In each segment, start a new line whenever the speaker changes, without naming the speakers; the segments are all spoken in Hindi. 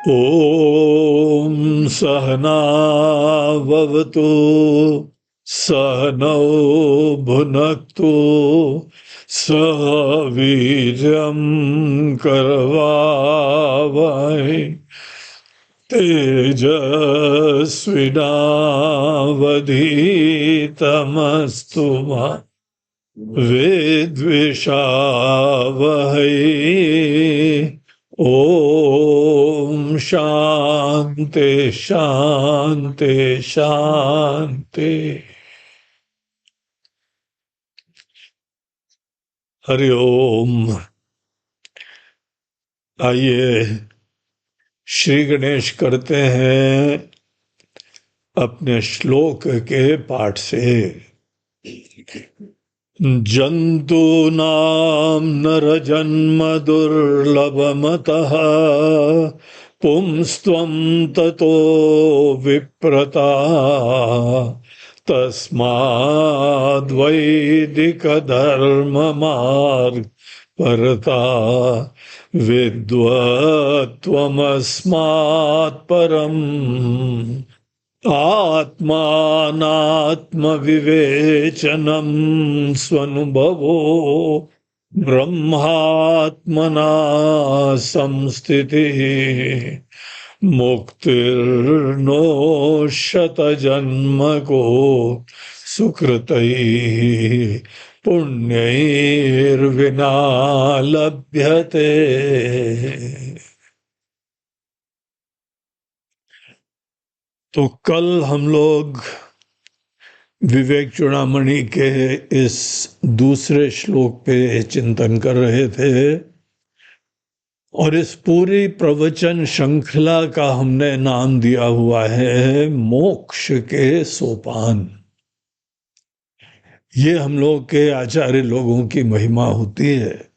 ॐ सहनाववतु सहनौ भुनक्तु सह वीर्यं करवावहै तेजस्विनावधीतमस्तु मा विद्विषावहै। ओम शांति शांति शांति। हरि ओम। आइए श्री गणेश करते हैं अपने श्लोक के पाठ से। जन्तूनां नरजन्म दुर्लभमतः पुंस्त्वं ततो विप्रता तस्माद्वैदिकधर्ममार्ग परता विद्वत्त्वमस्मात् परम् आत्मानात्मविवेचनं स्वनुभवो ब्रह्मात्मना संस्थितिः मुक्तिर्नो शतजन्मको सुकृतैः पुण्यैर्विना लभ्यते। तो कल हम लोग विवेक चूड़ामणि के इस दूसरे श्लोक पे चिंतन कर रहे थे और इस पूरी प्रवचन श्रृंखला का हमने नाम दिया हुआ है मोक्ष के सोपान। ये हम लोग के आचार्य लोगों की महिमा होती है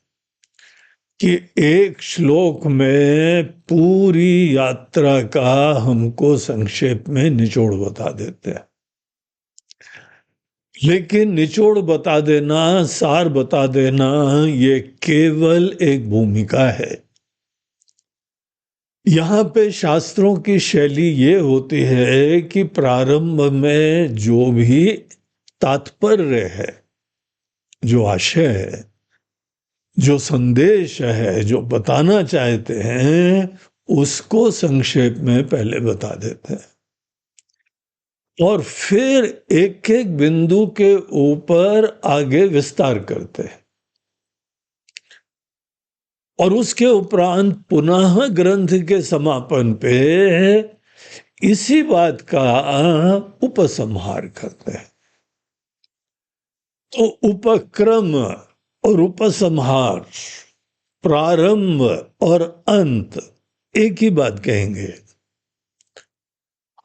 कि एक श्लोक में पूरी यात्रा का हमको संक्षेप में निचोड़ बता देते हैं। लेकिन निचोड़ बता देना, सार बता देना, ये केवल एक भूमिका है। यहाँ पे शास्त्रों की शैली ये होती है कि प्रारंभ में जो भी तात्पर्य है, जो आशय है, जो संदेश है, जो बताना चाहते हैं, उसको संक्षेप में पहले बता देते हैं और फिर एक एक बिंदु के ऊपर आगे विस्तार करते हैं और उसके उपरांत पुनः ग्रंथ के समापन पे इसी बात का उपसंहार करते हैं। तो उपक्रम और उपसंहार, प्रारंभ और अंत एक ही बात कहेंगे।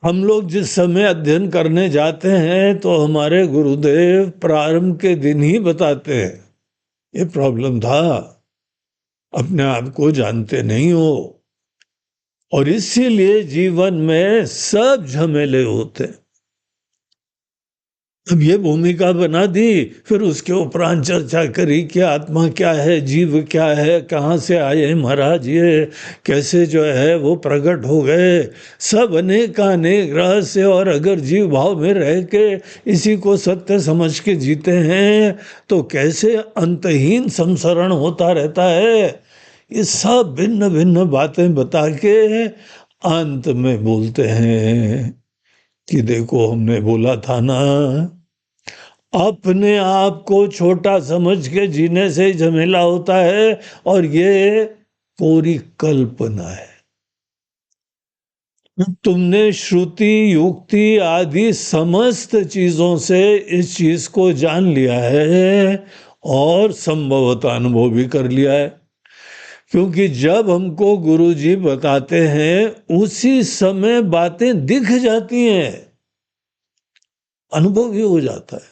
हम लोग जिस समय अध्ययन करने जाते हैं तो हमारे गुरुदेव प्रारंभ के दिन ही बताते हैं ये प्रॉब्लम था, अपने आप को जानते नहीं हो और इसीलिए जीवन में सब झमेले होते हैं। अब ये भूमिका बना दी, फिर उसके उपरांत चर्चा करी कि आत्मा क्या है, जीव क्या है, कहाँ से आए महाराज, ये कैसे जो है वो प्रकट हो गए, सब अनेक रहस्य। और अगर जीव भाव में रह के इसी को सत्य समझ के जीते हैं तो कैसे अंतहीन संसरण होता रहता है। ये सब भिन्न भिन्न बातें बता के अंत में बोलते हैं कि देखो हमने बोला था ना, अपने आप को छोटा समझ के जीने से ही झमेला होता है और ये पूरी कल्पना है। तुमने श्रुति युक्ति आदि समस्त चीजों से इस चीज को जान लिया है और संभवतः अनुभव भी कर लिया है, क्योंकि जब हमको गुरुजी बताते हैं उसी समय बातें दिख जाती हैं, अनुभव भी हो जाता है,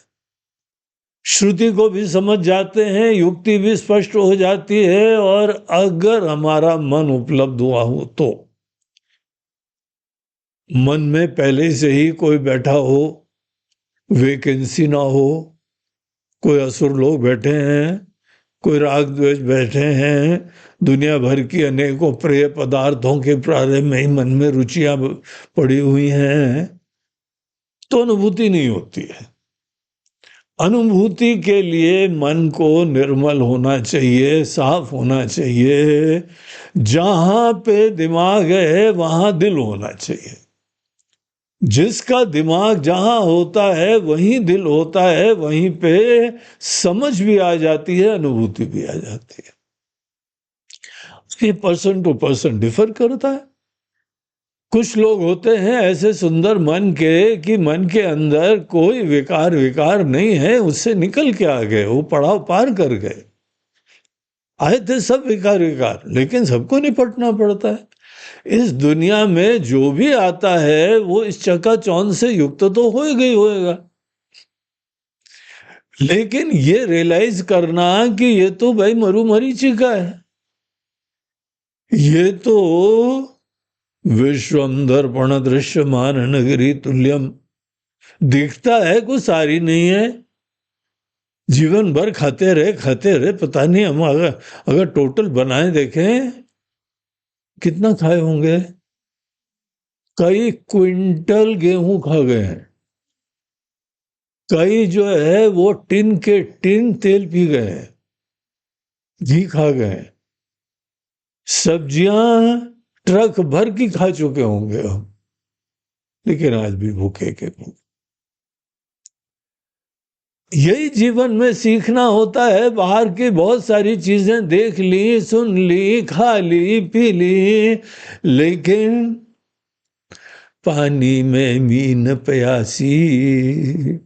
श्रुति को भी समझ जाते हैं, युक्ति भी स्पष्ट हो जाती है। और अगर हमारा मन उपलब्ध हुआ हो तो मन में पहले से ही कोई बैठा हो, वैकेंसी ना हो, कोई असुर लोग बैठे हैं कोई राग द्वेष बैठे हैं, दुनिया भर की अनेकों प्रिय पदार्थों के प्रारंभ में ही मन में रुचियां पड़ी हुई हैं, तो अनुभूति नहीं होती है। अनुभूति के लिए मन को निर्मल होना चाहिए, साफ होना चाहिए। जहां पे दिमाग है वहां दिल होना चाहिए। जिसका दिमाग जहां होता है वहीं दिल होता है, वहीं पे समझ भी आ जाती है, अनुभूति भी आ जाती है। ये पर्सन टू पर्सन डिफर करता है। कुछ लोग होते हैं ऐसे सुंदर मन के कि मन के अंदर कोई विकार नहीं है, उससे निकल के आ गए, वो पड़ाव पार कर गए। आए थे सब विकार, लेकिन सबको निपटना पड़ता है। इस दुनिया में जो भी आता है वो इस चकाचौंध से युक्त तो होएगा, लेकिन ये रियलाइज करना कि ये तो भाई मरीचिका है, ये तो विश्वम दर्पण दृश्यमान नगरी तुल्यम, दिखता है, कुछ सारी नहीं है। जीवन भर खाते रहे, पता नहीं हम अगर टोटल बनाए देखें कितना खाए होंगे। कई क्विंटल गेहूं खा गए हैं, कई जो है वो टिन के टिन तेल पी गए, घी खा गए, सब्जियां ट्रक भर की खा चुके होंगे हम, लेकिन आज भी भूखे के भूखे। यही जीवन में सीखना होता है। बाहर की बहुत सारी चीजें देख ली, सुन ली, खा ली, पी ली, लेकिन पानी में मीन प्यासी,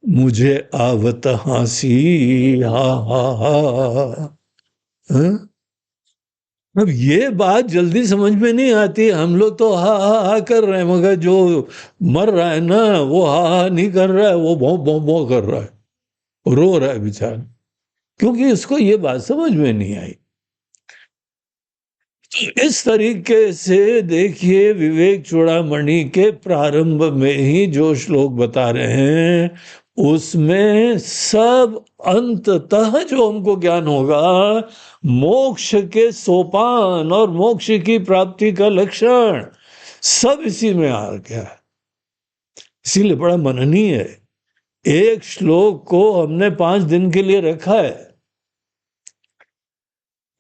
मुझे आवत हंसी, हा हा हा। अब ये बात जल्दी समझ में नहीं आती। हम लोग तो हा हा हा कर रहे हैं, मगर जो मर रहा है ना वो हा हा नहीं कर रहा है, वो भौं भौं भौं कर रहा है, रो रहा है बेचारा, क्योंकि उसको ये बात समझ में नहीं आई। तो इस तरीके से देखिए, विवेक चूड़ामणि के प्रारंभ में ही जो श्लोक बता रहे हैं उसमें सब अंततः जो हमको ज्ञान होगा, मोक्ष के सोपान और मोक्ष की प्राप्ति का लक्षण सब इसी में आ गया है। इसीलिए बड़ा मननीय है। एक श्लोक को हमने 5 दिन के लिए रखा है,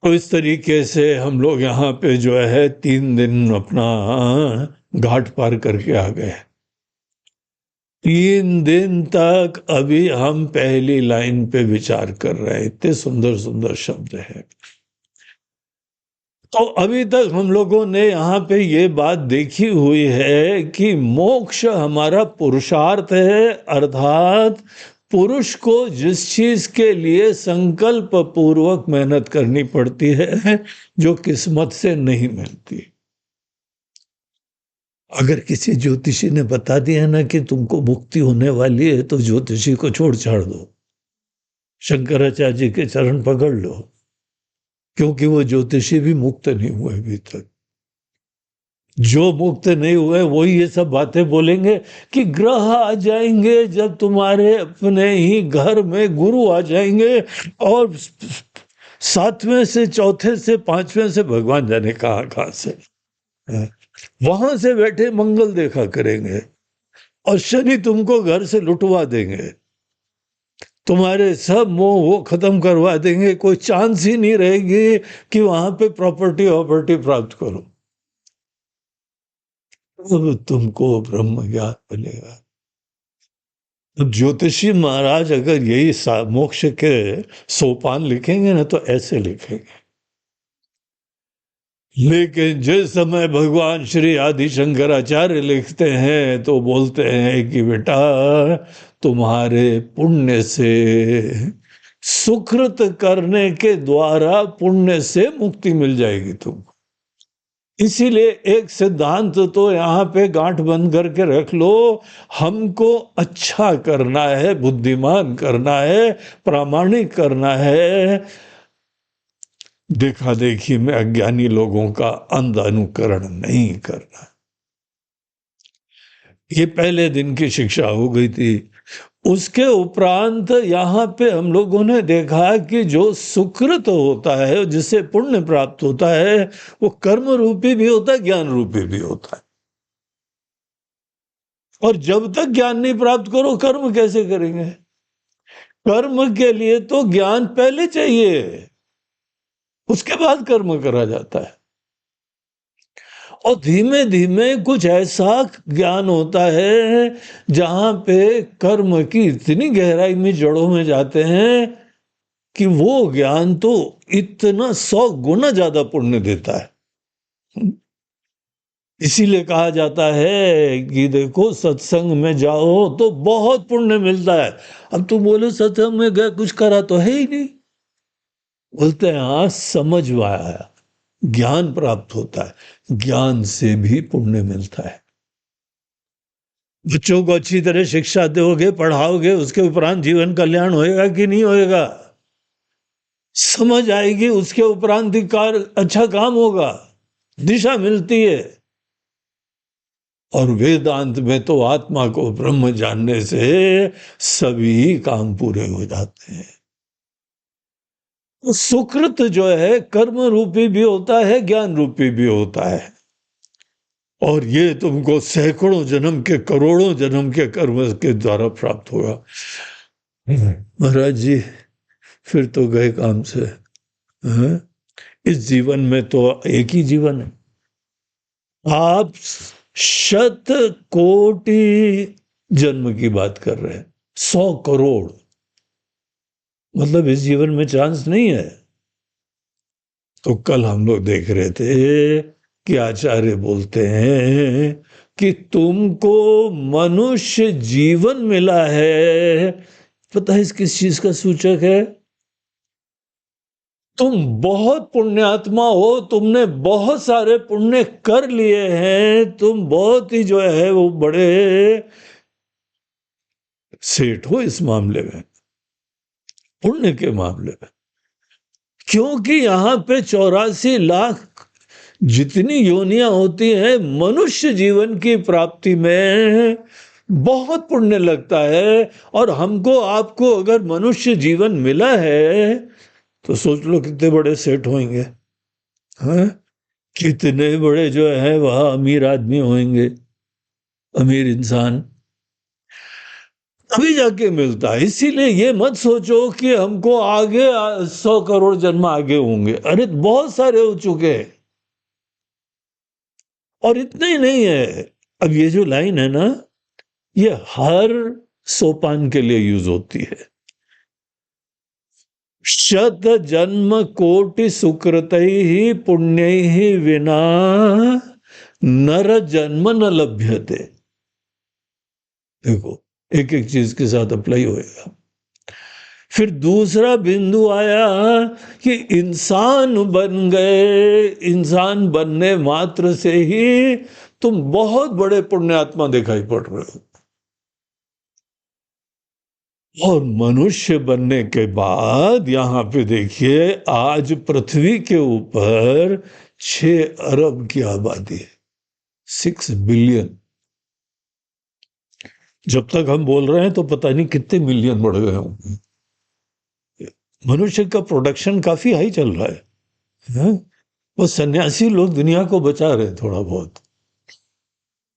तो इस तरीके से हम लोग यहाँ पे जो है 3 दिन अपना घाट पार करके आ गए। 3 दिन तक अभी हम पहली लाइन पे विचार कर रहे हैं। इतने सुंदर सुंदर शब्द हैं। तो अभी तक हम लोगों ने यहाँ पे ये बात देखी हुई है कि मोक्ष हमारा पुरुषार्थ है, अर्थात पुरुष को जिस चीज के लिए संकल्प पूर्वक मेहनत करनी पड़ती है, जो किस्मत से नहीं मिलती। अगर किसी ज्योतिषी ने बता दिया ना कि तुमको मुक्ति होने वाली है, तो ज्योतिषी को छोड़ छाड़ दो, शंकराचार्य जी के चरण पकड़ लो, क्योंकि वो ज्योतिषी भी मुक्त नहीं हुए अभी तक। जो मुक्त नहीं हुए वही ये सब बातें बोलेंगे कि ग्रह आ जाएंगे, जब तुम्हारे अपने ही घर में गुरु आ जाएंगे, और 7वें से, 4थे से, 5वें से, भगवान जाने कहां से वहां से बैठे मंगल देखा करेंगे, और शनि तुमको घर से लुटवा देंगे, तुम्हारे सब मोह वो खत्म करवा देंगे। कोई चांस ही नहीं रहेगी कि वहां पे प्रॉपर्टी प्राप्त करो। अब तुमको ब्रह्म ज्ञान मिलेगा। अब ज्योतिषी महाराज अगर यही मोक्ष के सोपान लिखेंगे ना, तो ऐसे लिखेंगे। लेकिन जिस समय भगवान श्री आदि शंकराचार्य लिखते हैं तो बोलते हैं कि बेटा, तुम्हारे पुण्य से, सुकृत करने के द्वारा पुण्य से मुक्ति मिल जाएगी तुमको। इसीलिए एक सिद्धांत तो यहाँ पे गांठ बंद करके रख लो, हमको अच्छा करना है, बुद्धिमान करना है, प्रामाणिक करना है, देखा देखी में अज्ञानी लोगों का अंध अनुकरण नहीं करना। ये पहले दिन की शिक्षा हो गई थी। उसके उपरांत यहाँ पे हम लोगों ने देखा कि जो सुकृत होता है, जिससे पुण्य प्राप्त होता है, वो कर्म रूपी भी होता है, ज्ञान रूपी भी होता है। और जब तक ज्ञान नहीं प्राप्त करो, कर्म कैसे करेंगे? कर्म के लिए तो ज्ञान पहले चाहिए, उसके बाद कर्म करा जाता है। और धीमे धीमे कुछ ऐसा ज्ञान होता है जहां पे कर्म की इतनी गहराई में जड़ों में जाते हैं कि वो ज्ञान तो इतना 100 गुना ज्यादा पुण्य देता है। इसीलिए कहा जाता है कि देखो, सत्संग में जाओ तो बहुत पुण्य मिलता है। अब तुम बोलो सत्संग में गए, कुछ करा तो है ही नहीं। बोलते हैं हाँ, समझ में आया, ज्ञान प्राप्त होता है, ज्ञान से भी पुण्य मिलता है। बच्चों को अच्छी तरह शिक्षा दोगे, पढ़ाओगे, उसके उपरांत जीवन कल्याण होएगा कि नहीं होएगा? समझ आएगी, उसके उपरांत अच्छा काम होगा, दिशा मिलती है। और वेदांत में तो आत्मा को ब्रह्म जानने से सभी काम पूरे हो जाते हैं। तो सुकृत जो है कर्म रूपी भी होता है, ज्ञान रूपी भी होता है। और ये तुमको सैकड़ों जन्म के, करोड़ों जन्म के कर्म के द्वारा प्राप्त होगा। महाराज जी फिर तो गए काम से। हाँ? इस जीवन में तो एक ही जीवन है। आप 100 कोटि जन्म की बात कर रहे हैं, 100 करोड़, मतलब इस जीवन में चांस नहीं है। तो कल हम लोग देख रहे थे कि आचार्य बोलते हैं कि तुमको मनुष्य जीवन मिला है। पता है इस किस चीज का सूचक है? तुम बहुत पुण्यात्मा हो, तुमने बहुत सारे पुण्य कर लिए हैं, तुम बहुत ही जो है वो बड़े सेठ हो इस मामले में, पुण्य के मामले में। क्योंकि यहां पे 84 लाख जितनी योनियां होती हैं, मनुष्य जीवन की प्राप्ति में बहुत पुण्य लगता है। और हमको आपको अगर मनुष्य जीवन मिला है तो सोच लो कितने बड़े सेठ होंगे, हाँ? कितने बड़े जो है वह अमीर आदमी होंगे, अमीर इंसान। अभी जाके मिलता है। इसीलिए ये मत सोचो कि हमको आगे 100 करोड़ जन्म आगे होंगे। अरे बहुत सारे हो चुके हैं। और इतने ही नहीं है, अब ये जो लाइन है ना, ये हर सोपान के लिए यूज होती है। 100 जन्म कोटि सुकृत ही पुण्य ही विना नर जन्म न लभ्यते। देखो, एक एक चीज के साथ अप्लाई होएगा। फिर दूसरा बिंदु आया कि इंसान बन गए, इंसान बनने मात्र से ही तुम बहुत बड़े पुण्यात्मा दिखाई पड़ रहे हो। और मनुष्य बनने के बाद यहां पे देखिए, आज पृथ्वी के ऊपर 6 अरब की आबादी है, 6 बिलियन। जब तक हम बोल रहे हैं तो पता नहीं कितने मिलियन बढ़ गए होंगे। मनुष्य का प्रोडक्शन काफी हाई चल रहा है? वो सन्यासी लोग दुनिया को बचा रहे हैं थोड़ा बहुत,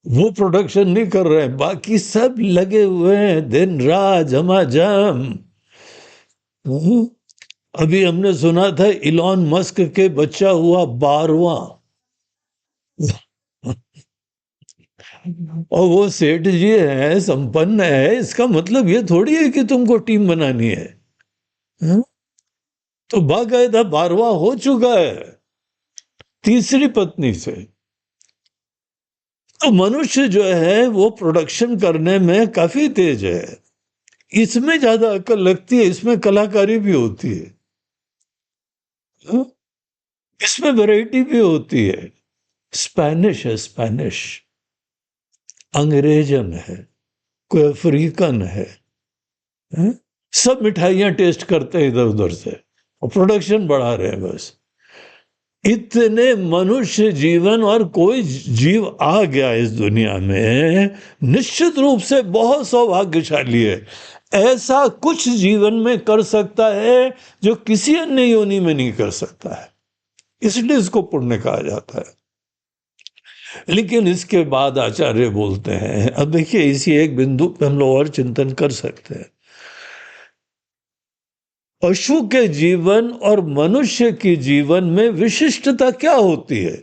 वो प्रोडक्शन नहीं कर रहे हैं, बाकी सब लगे हुए हैं दिन रात झमाझम। अभी हमने सुना था इलॉन मस्क के बच्चा हुआ 12वां, और वो सेठ जी है, संपन्न है। इसका मतलब ये थोड़ी है कि तुमको टीम बनानी है, तो बाकायदा 12वां हो चुका है, तीसरी पत्नी से। तो मनुष्य जो है वो प्रोडक्शन करने में काफी तेज है। इसमें ज्यादा अकल लगती है, इसमें कलाकारी भी होती है, इसमें वैरायटी भी होती है। स्पेनिश है, स्पेनिश, अंग्रेजन है, कोई अफ्रीकन है, सब मिठाइयां टेस्ट करते हैं इधर उधर से और प्रोडक्शन बढ़ा रहे हैं बस। इतने मनुष्य जीवन और कोई जीव आ गया इस दुनिया में, निश्चित रूप से बहुत सौभाग्यशाली है। ऐसा कुछ जीवन में कर सकता है जो किसी अन्य योनि में नहीं कर सकता है, इसलिए इसको पुण्य कहा जाता है। लेकिन इसके बाद आचार्य बोलते हैं, अब देखिए इसी एक बिंदु पे हम लोग और चिंतन कर सकते हैं। पशु के जीवन और मनुष्य के जीवन में विशिष्टता क्या होती है?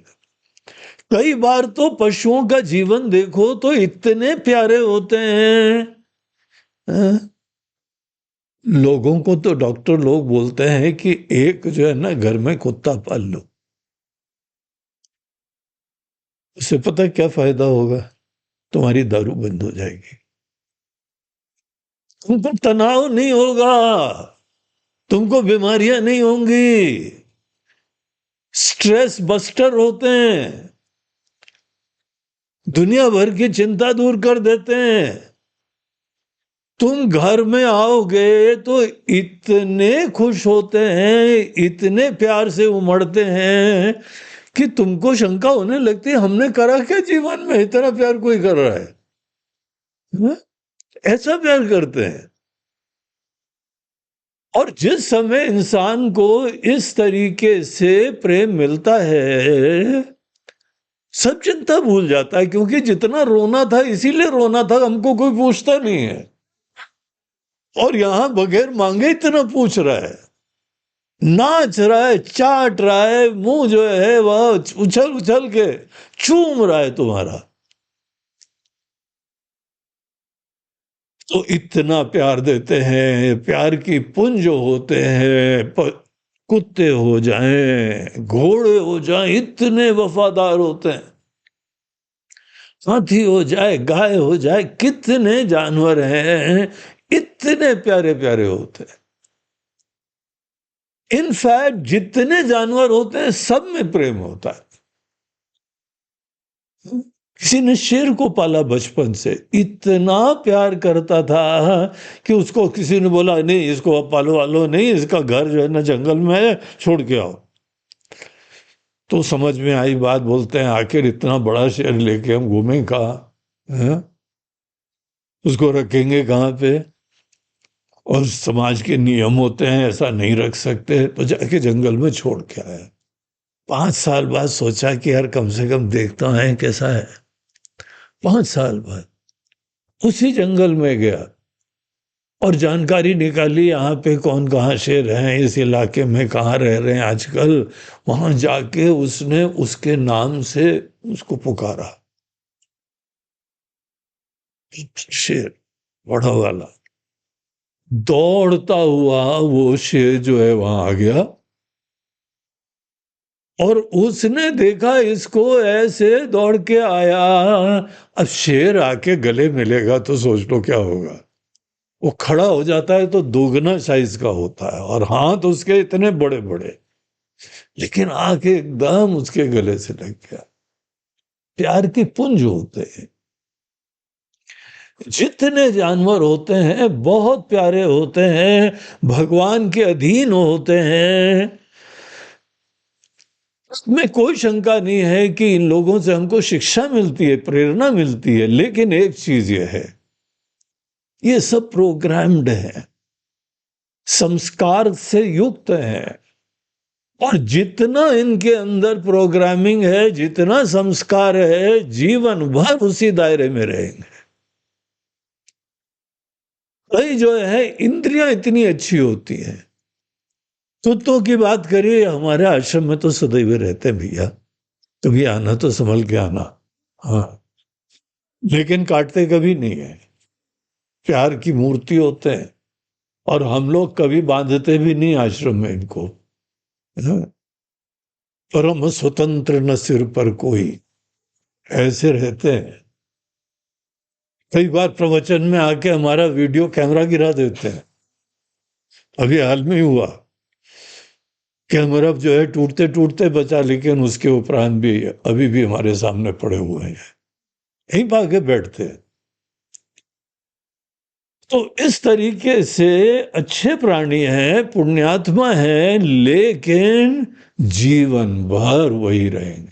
कई बार तो पशुओं का जीवन देखो तो इतने प्यारे होते हैं, लोगों को तो डॉक्टर लोग बोलते हैं कि एक जो है ना घर में कुत्ता पाल लो, उससे पता क्या फायदा होगा? तुम्हारी दारू बंद हो जाएगी, तुमको तनाव नहीं होगा, तुमको बीमारियां नहीं होंगी, स्ट्रेस बस्टर होते हैं, दुनिया भर की चिंता दूर कर देते हैं। तुम घर में आओगे तो इतने खुश होते हैं, इतने प्यार से उमड़ते हैं कि तुमको शंका होने लगती है हमने करा क्या जीवन में, इतना प्यार कोई कर रहा है? ऐसा प्यार करते हैं। और जिस समय इंसान को इस तरीके से प्रेम मिलता है, सब चिंता भूल जाता है, क्योंकि जितना रोना था इसीलिए रोना था, हमको कोई पूछता नहीं है। और यहां बगैर मांगे इतना पूछ रहा है, नाच रहा है, चाट रहा है, मुंह जो है वह उछल उछल के चूम रहा है तुम्हारा। तो इतना प्यार देते हैं, प्यार की पुंज होते हैं। कुत्ते हो जाएं, घोड़े हो जाएं, इतने वफादार होते हैं। हाथी हो जाए, गाय हो जाए, कितने जानवर हैं, इतने प्यारे प्यारे होते हैं। इनफैक्ट जितने जानवर होते हैं सब में प्रेम होता है। किसी ने शेर को पाला बचपन से, इतना प्यार करता था कि उसको किसी ने बोला नहीं इसको अब पालो वालो नहीं, इसका घर जो है ना जंगल में है, छोड़ के आओ। तो समझ में आई बात, बोलते हैं आखिर इतना बड़ा शेर लेके हम घूमें कहाँ, उसको रखेंगे कहाँ पे? और समाज के नियम होते हैं, ऐसा नहीं रख सकते, तो जाके जंगल में छोड़ के आया। 5 साल बाद सोचा कि यार कम से कम देखता है कैसा है। 5 साल बाद उसी जंगल में गया और जानकारी निकाली यहाँ पे कौन कहाँ शेर हैं, इस इलाके में कहाँ रह रहे हैं आजकल। वहां जाके उसने उसके नाम से उसको पुकारा, शेर बड़ा वाला। दौड़ता हुआ वो शेर जो है वहां आ गया और उसने देखा इसको, ऐसे दौड़ के आया। अब शेर आके गले मिलेगा तो सोच लो क्या होगा। वो खड़ा हो जाता है तो दोगुना साइज का होता है और हाथ उसके इतने बड़े बड़े, लेकिन आके एकदम उसके गले से लग गया। प्यार की पुंज होते हैं। जितने जानवर होते हैं बहुत प्यारे होते हैं, भगवान के अधीन होते हैं। इसमें कोई शंका नहीं है कि इन लोगों से हमको शिक्षा मिलती है, प्रेरणा मिलती है। लेकिन एक चीज यह है, ये सब प्रोग्राम्ड है, संस्कार से युक्त है। और जितना इनके अंदर प्रोग्रामिंग है, जितना संस्कार है, जीवन भर उसी दायरे में रहेंगे। कई जो है इंद्रियां इतनी अच्छी होती हैं। कुत्तों की बात करिए, हमारे आश्रम में तो सदैव रहते हैं भैया, कभी आना तो संभल के आना। हाँ, लेकिन काटते कभी नहीं है, प्यार की मूर्ति होते हैं। और हम लोग कभी बांधते भी नहीं आश्रम में इनको। परम स्वतंत्र न सिर पर कोई, ऐसे रहते हैं। कई बार प्रवचन में आके हमारा वीडियो कैमरा गिरा देते हैं। अभी हाल में ही हुआ, कैमरा जो है टूटते टूटते बचा, लेकिन उसके उपरांत भी अभी भी हमारे सामने पड़े हुए हैं, यहीं भागे बैठते हैं। तो इस तरीके से अच्छे प्राणी हैं, पुण्यात्मा हैं, लेकिन जीवन भर वही रहेंगे।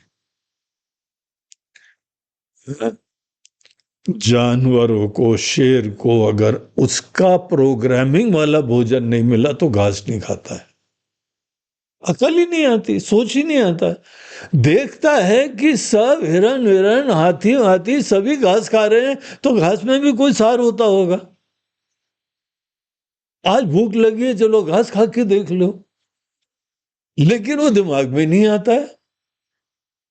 जानवरों को, शेर को अगर उसका प्रोग्रामिंग वाला भोजन नहीं मिला तो घास नहीं खाता है। अकल ही नहीं आती, सोच ही नहीं आता। देखता है कि सब हिरन हिरन, हाथी हाथी सभी घास खा रहे हैं, तो घास में भी कोई सार होता होगा। आज भूख लगी है, चलो घास खा के देख लो, लेकिन वो दिमाग में नहीं आता है।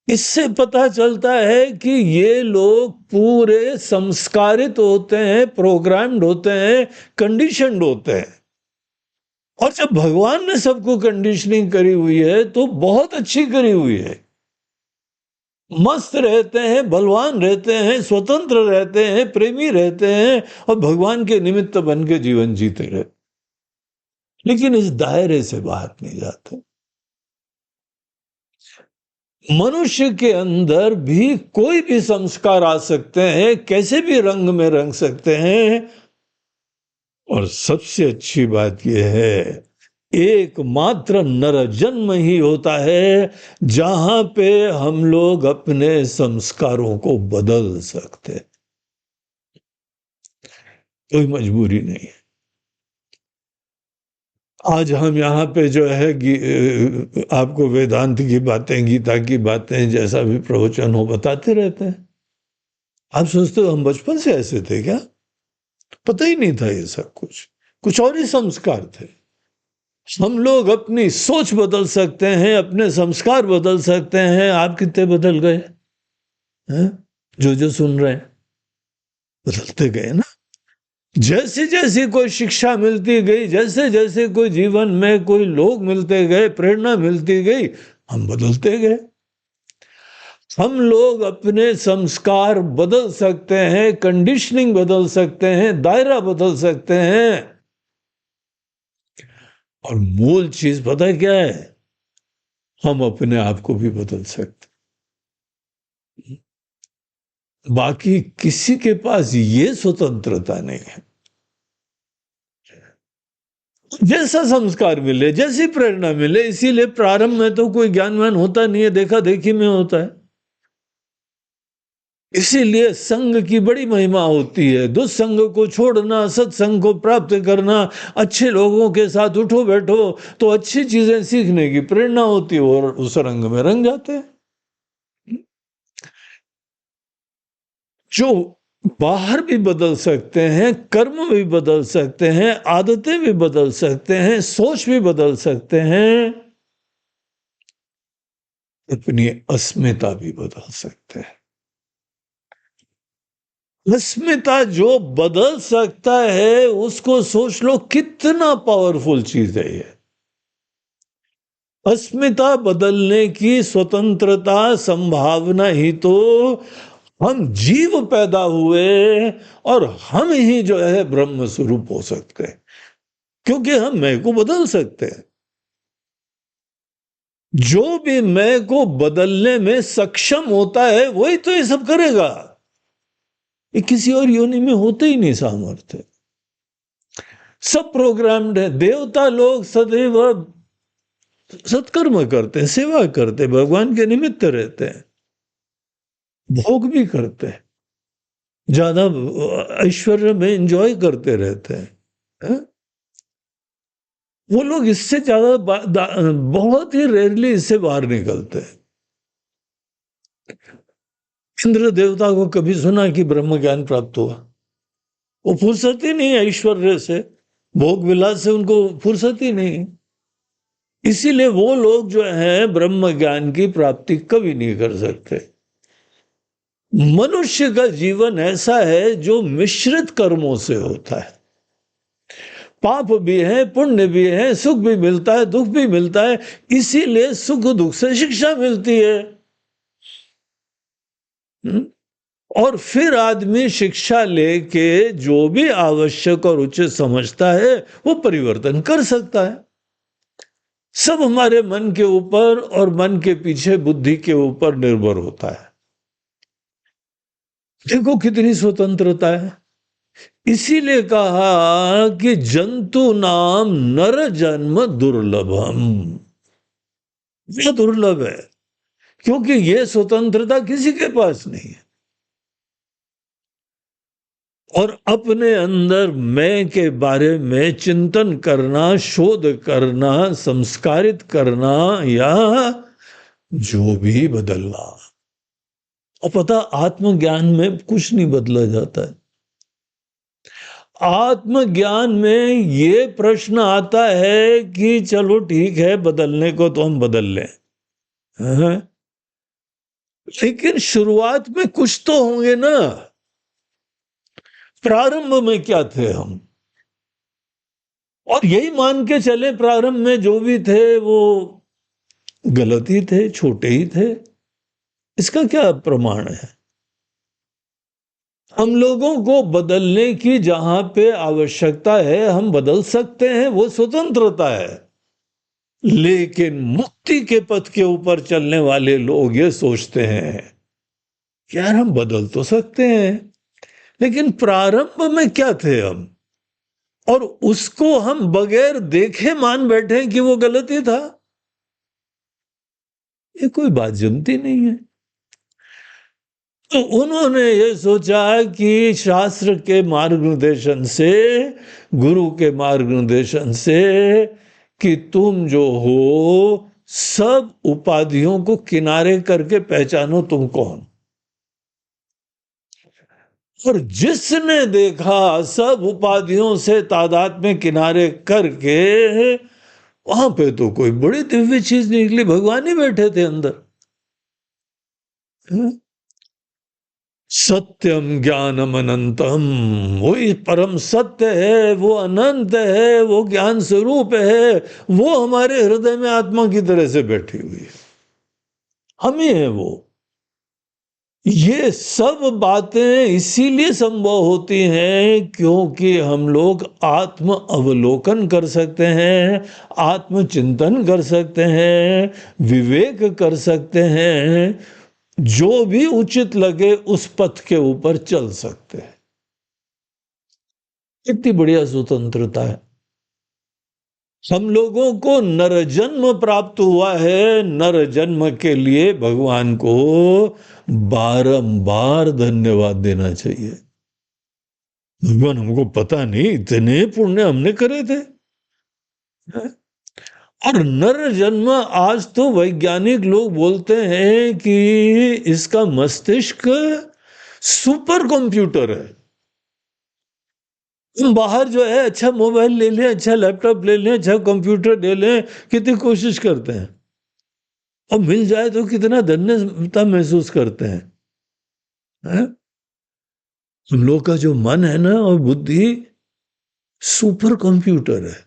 इससे पता चलता है कि ये लोग पूरे संस्कारित होते हैं, प्रोग्राम्ड होते हैं, कंडीशनड होते हैं। और जब भगवान ने सबको कंडीशनिंग करी हुई है तो बहुत अच्छी करी हुई है। मस्त रहते हैं, बलवान रहते हैं, स्वतंत्र रहते हैं, प्रेमी रहते हैं और भगवान के निमित्त बन के जीवन जीते रहते, लेकिन इस दायरे से बाहर नहीं जाते। मनुष्य के अंदर भी कोई भी संस्कार आ सकते हैं, कैसे भी रंग में रंग सकते हैं। और सबसे अच्छी बात यह है, एकमात्र नर जन्म ही होता है जहां पे हम लोग अपने संस्कारों को बदल सकते हैं। कोई मजबूरी नहीं है। आज हम यहाँ पे जो है आपको वेदांत की बातें, गीता की बातें, जैसा भी प्रवचन हो बताते रहते हैं। आप सोचते हो हम बचपन से ऐसे थे क्या? पता ही नहीं था ये सब कुछ और ही संस्कार थे। हम लोग अपनी सोच बदल सकते हैं, अपने संस्कार बदल सकते हैं। आप कितने बदल गए हैं? जो सुन रहे हैं बदलते गए ना। जैसे जैसे कोई शिक्षा मिलती गई, जैसे जैसे कोई जीवन में कोई लोग मिलते गए, प्रेरणा मिलती गई, हम बदलते गए। हम लोग अपने संस्कार बदल सकते हैं, कंडीशनिंग बदल सकते हैं, दायरा बदल सकते हैं। और मूल चीज पता है क्या है? हम अपने आप को भी बदल सकते। बाकी किसी के पास ये स्वतंत्रता नहीं है। जैसा संस्कार मिले, जैसी प्रेरणा मिले, इसीलिए प्रारंभ में तो कोई ज्ञानवान होता नहीं है, देखा देखी में होता है। इसीलिए संग की बड़ी महिमा होती है। दुस्संग को छोड़ना, सत्संग को प्राप्त करना, अच्छे लोगों के साथ उठो बैठो तो अच्छी चीजें सीखने की प्रेरणा होती है और उस रंग में रंग जाते हैं। जो बाहर भी बदल सकते हैं, कर्म भी बदल सकते हैं, आदतें भी बदल सकते हैं, सोच भी बदल सकते हैं, अपनी अस्मिता भी बदल सकते हैं। अस्मिता जो बदल सकता है उसको सोच लो कितना पावरफुल चीज है ये। अस्मिता बदलने की स्वतंत्रता, संभावना ही तो हम जीव पैदा हुए और हम ही जो है ब्रह्म स्वरूप हो सकते हैं, क्योंकि हम मैं को बदल सकते हैं। जो भी मैं को बदलने में सक्षम होता है वही तो ये सब करेगा। ये किसी और योनि में होते ही नहीं सामर्थ्य। सब प्रोग्राम्ड है। देवता लोग सदैव सत्कर्म करते हैं, सेवा करते हैं, भगवान के निमित्त रहते हैं, भोग भी करते हैं, ज्यादा ऐश्वर्य में एंजॉय करते रहते हैं, है? वो लोग इससे ज्यादा बहुत ही रेयरली इससे बाहर निकलते हैं। इंद्र देवता को कभी सुना कि ब्रह्म ज्ञान प्राप्त हुआ? वो फुर्सत ही नहीं ऐश्वर्य से, भोग विलास से उनको फुर्सत ही नहीं। इसीलिए वो लोग जो है ब्रह्म ज्ञान की प्राप्ति कभी नहीं कर सकते। मनुष्य का जीवन ऐसा है जो मिश्रित कर्मों से होता है। पाप भी है, पुण्य भी है, सुख भी मिलता है, दुख भी मिलता है। इसीलिए सुख दुख से शिक्षा मिलती है। और फिर आदमी शिक्षा लेके जो भी आवश्यक और उचित समझता है वो परिवर्तन कर सकता है। सब हमारे मन के ऊपर और मन के पीछे बुद्धि के ऊपर निर्भर होता है। देखो कितनी स्वतंत्रता है। इसीलिए कहा कि जंतु नाम नर जन्म दुर्लभम, यह दुर्लभ है क्योंकि यह स्वतंत्रता किसी के पास नहीं है। और अपने अंदर मैं के बारे में चिंतन करना, शोध करना, संस्कारित करना या जो भी बदलना। और पता, आत्मज्ञान में कुछ नहीं बदला जाता है। आत्मज्ञान में ये प्रश्न आता है कि चलो ठीक है, बदलने को तो हम बदल लें, हाँ? लेकिन शुरुआत में कुछ तो होंगे ना। प्रारंभ में क्या थे हम, और यही मान के चले प्रारंभ में जो भी थे वो गलत ही थे, छोटे ही थे। इसका क्या प्रमाण है? हम लोगों को बदलने की जहां पे आवश्यकता है हम बदल सकते हैं, वो स्वतंत्रता है। लेकिन मुक्ति के पथ के ऊपर चलने वाले लोग ये सोचते हैं यार हम बदल तो सकते हैं, लेकिन प्रारंभ में क्या थे हम, और उसको हम बगैर देखे मान बैठे कि वो गलत ही था। ये कोई बात जमती नहीं है। तो उन्होंने ये सोचा कि शास्त्र के मार्गदर्शन से, गुरु के मार्गदर्शन से, कि तुम जो हो सब उपाधियों को किनारे करके पहचानो तुम कौन। और जिसने देखा सब उपाधियों से तादाद में किनारे करके, वहां पे तो कोई बड़ी दिव्य चीज निकली, भगवान ही बैठे थे अंदर। सत्यम ज्ञानम अनंतम, वही परम सत्य है, वो अनंत है, वो ज्ञान स्वरूप है, वो हमारे हृदय में आत्मा की तरह से बैठी हुई है, हम ही है वो। ये सब बातें इसीलिए संभव होती हैं क्योंकि हम लोग आत्म अवलोकन कर सकते हैं, आत्मचिंतन कर सकते हैं, विवेक कर सकते हैं, जो भी उचित लगे उस पथ के ऊपर चल सकते हैं। कितनी बढ़िया स्वतंत्रता है। हम लोगों को नर जन्म प्राप्त हुआ है, नर जन्म के लिए भगवान को बारंबार धन्यवाद देना चाहिए। भगवान हमको पता नहीं इतने पुण्य हमने करे थे। और नर जन्म, आज तो वैज्ञानिक लोग बोलते हैं कि इसका मस्तिष्क सुपर कंप्यूटर है। तुम बाहर जो है अच्छा मोबाइल ले लें, अच्छा लैपटॉप ले लें, अच्छा कंप्यूटर ले लें, कितनी कोशिश करते हैं, और मिल जाए तो कितना धन्यता महसूस करते हैं, है? हम लोग का जो मन है ना और बुद्धि सुपर कंप्यूटर है,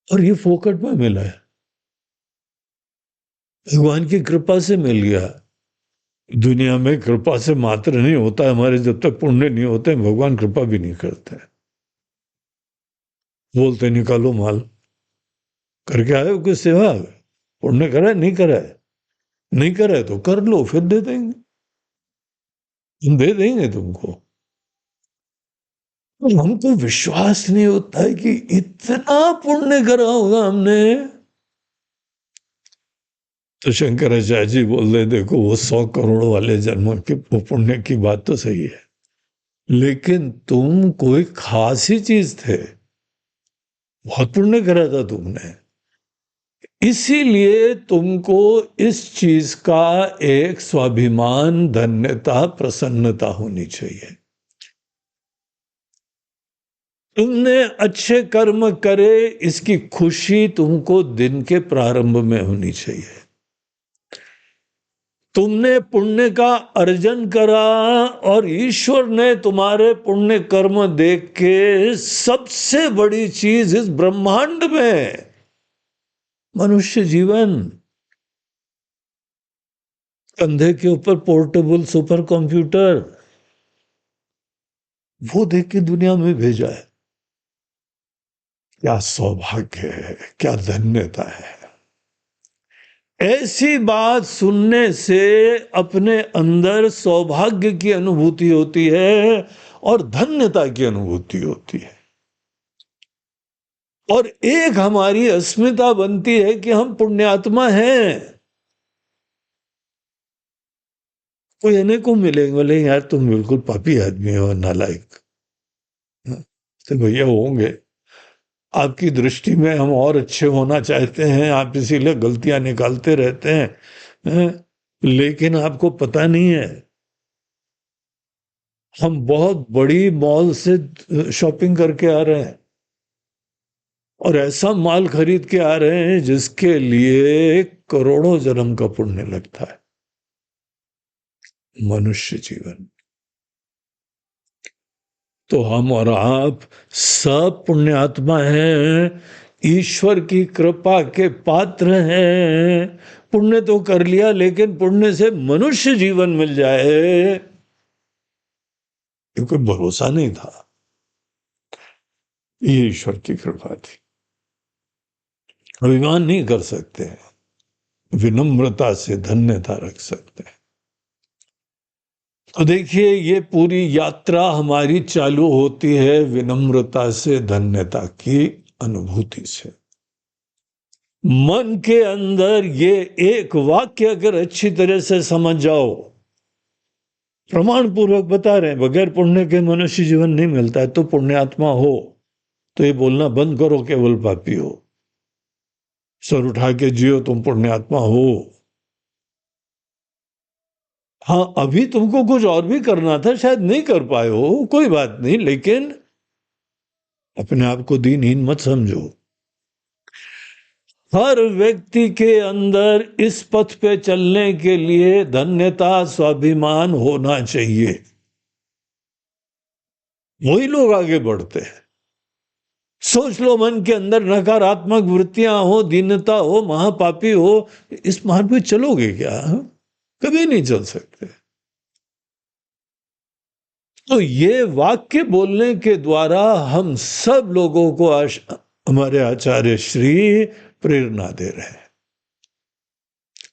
और ये फोकट में मिला है, भगवान की कृपा से मिल गया। दुनिया में कृपा से मात्र नहीं होता, हमारे जब तक पुण्य नहीं होते भगवान कृपा भी नहीं करते। बोलते निकालो माल, करके आए हो कोई सेवा, पुण्य करा है नहीं करा है, नहीं करा है तो कर लो, फिर दे देंगे, हम दे देंगे तुमको। तो हमको विश्वास नहीं होता है कि इतना पुण्य करा होगा हमने। तो शंकराचार्य जी बोल रहे देखो वो 100 करोड़ वाले जन्म के पुण्य की बात तो सही है, लेकिन तुम कोई खास ही चीज थे, बहुत पुण्य करा था तुमने, इसीलिए तुमको इस चीज का एक स्वाभिमान, धन्यता, प्रसन्नता होनी चाहिए। तुमने अच्छे कर्म करे इसकी खुशी तुमको दिन के प्रारंभ में होनी चाहिए। तुमने पुण्य का अर्जन करा और ईश्वर ने तुम्हारे पुण्य कर्म देख के सबसे बड़ी चीज इस ब्रह्मांड में मनुष्य जीवन, कंधे के ऊपर पोर्टेबल सुपर कंप्यूटर, वो देख के दुनिया में भेजा है। क्या सौभाग्य है, क्या धन्यता है। ऐसी बात सुनने से अपने अंदर सौभाग्य की अनुभूति होती है और धन्यता की अनुभूति होती है, और एक हमारी अस्मिता बनती है कि हम पुण्यात्मा हैं। कोई अनेकों मिलेंगे, बोले यार तुम बिल्कुल पापी आदमी हो, नालायक। तो भैया होंगे, आपकी दृष्टि में हम और अच्छे होना चाहते हैं, आप इसीलिए गलतियां निकालते रहते हैं, लेकिन आपको पता नहीं है हम बहुत बड़ी मॉल से शॉपिंग करके आ रहे हैं और ऐसा माल खरीद के आ रहे हैं जिसके लिए करोड़ों जन्म का पुण्य लगता है। मनुष्य जीवन तो हम और आप सब पुण्यात्मा हैं, ईश्वर की कृपा के पात्र हैं। पुण्य तो कर लिया, लेकिन पुण्य से मनुष्य जीवन मिल जाए क्योंकि भरोसा नहीं था, ये ईश्वर की कृपा थी। अभिमान नहीं कर सकते हैं, विनम्रता से धन्यता रख सकते हैं। तो देखिए, ये पूरी यात्रा हमारी चालू होती है विनम्रता से, धन्यता की अनुभूति से। मन के अंदर ये एक वाक्य अगर अच्छी तरह से समझ जाओ, प्रमाण पूर्वक बता रहे हैं, बगैर पुण्य के मनुष्य जीवन नहीं मिलता है। तो पुण्यात्मा हो तो ये बोलना बंद करो केवल पापी हो, सर उठा के जियो तुम पुण्यात्मा हो। हाँ, अभी तुमको कुछ और भी करना था, शायद नहीं कर पाए हो, कोई बात नहीं, लेकिन अपने आप को दीनहीन मत समझो। हर व्यक्ति के अंदर इस पथ पे चलने के लिए धन्यता, स्वाभिमान होना चाहिए, वही लोग आगे बढ़ते हैं। सोच लो, मन के अंदर नकारात्मक वृत्तियां हो, दीनता हो, महापापी हो, इस मार्ग पे चलोगे क्या? कभी नहीं चल सकते। तो ये वाक्य बोलने के द्वारा हम सब लोगों को हमारे आचार्य श्री प्रेरणा दे रहे हैं,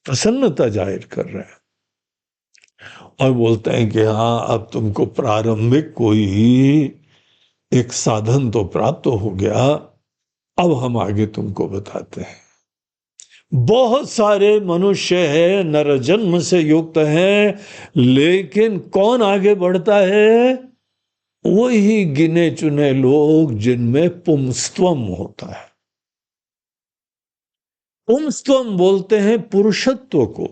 प्रसन्नता जाहिर कर रहे हैं, और बोलते हैं कि हाँ, अब तुमको प्रारंभिक कोई एक साधन तो प्राप्त हो गया, अब हम आगे तुमको बताते हैं। बहुत सारे मनुष्य है, नर जन्म से युक्त हैं, लेकिन कौन आगे बढ़ता है? वही गिने चुने लोग जिनमें पुंस्त्वम होता है। पुंस्त्वम बोलते हैं पुरुषत्व को।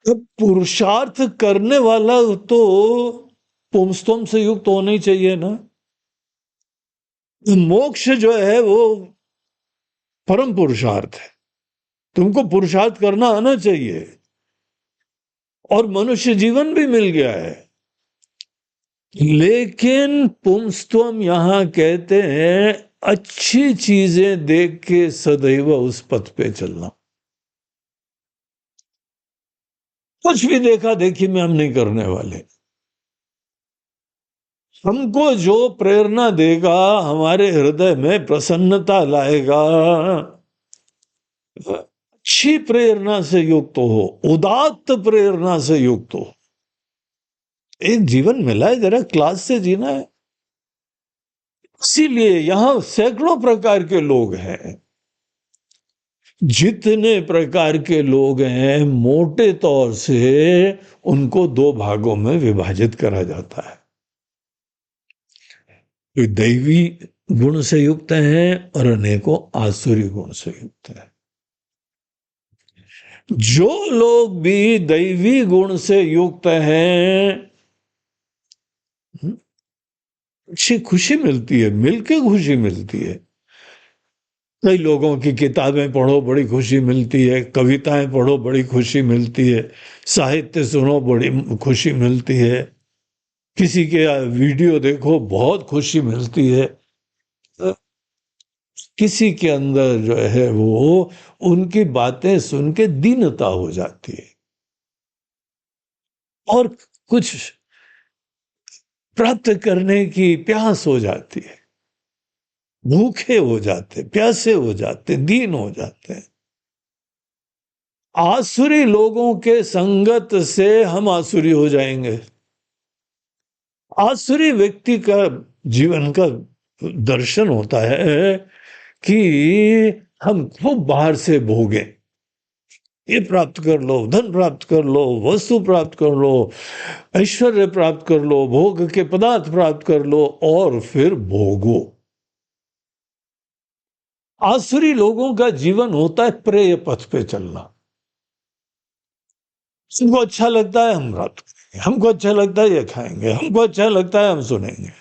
अब पुरुषार्थ करने वाला तो पुंस्त्वम से युक्त होना ही चाहिए ना। मोक्ष जो है वो परम पुरुषार्थ है, तुमको पुरुषार्थ करना आना चाहिए, और मनुष्य जीवन भी मिल गया है। लेकिन पुंस्त्वम यहां कहते हैं अच्छी चीजें देख के सदैव उस पथ पे चलना। कुछ भी देखा देखी में हम नहीं करने वाले। हमको जो प्रेरणा देगा, हमारे हृदय में प्रसन्नता लाएगा, अच्छी प्रेरणा से युक्त हो, उदात्त प्रेरणा से युक्त हो। एक जीवन मिला है, जरा क्लास से जीना है। इसीलिए यहां सैकड़ों प्रकार के लोग हैं। जितने प्रकार के लोग हैं, मोटे तौर से उनको दो भागों में विभाजित करा जाता है। कोई दैवी गुण से युक्त हैं और अनेकों आसुरी गुण से युक्त हैं। जो लोग भी दैवी गुण से युक्त हैं, अच्छी खुशी मिलती है, मिलके खुशी मिलती है। कई लोगों की किताबें पढ़ो, बड़ी खुशी मिलती है, कविताएं पढ़ो, बड़ी खुशी मिलती है, साहित्य सुनो, बड़ी खुशी मिलती है, किसी के वीडियो देखो, बहुत खुशी मिलती है। किसी के अंदर जो है वो उनकी बातें सुन के दीनता हो जाती है और कुछ प्राप्त करने की प्यास हो जाती है, भूखे हो जाते, प्यासे हो जाते, दीन हो जाते हैं। आसुरी लोगों के संगत से हम आसुरी हो जाएंगे। आसुरी व्यक्ति का जीवन का दर्शन होता है कि हम खूब बाहर से भोगें, ये प्राप्त कर लो, धन प्राप्त कर लो, वस्तु प्राप्त कर लो, ऐश्वर्य प्राप्त कर लो, भोग के पदार्थ प्राप्त कर लो और फिर भोगो। आसुरी लोगों का जीवन होता है प्रेय पथ पे चलना। हमको अच्छा लगता है हम प्राप्त करेंगे, हमको अच्छा लगता है ये खाएंगे, हमको अच्छा लगता है हम सुनेंगे।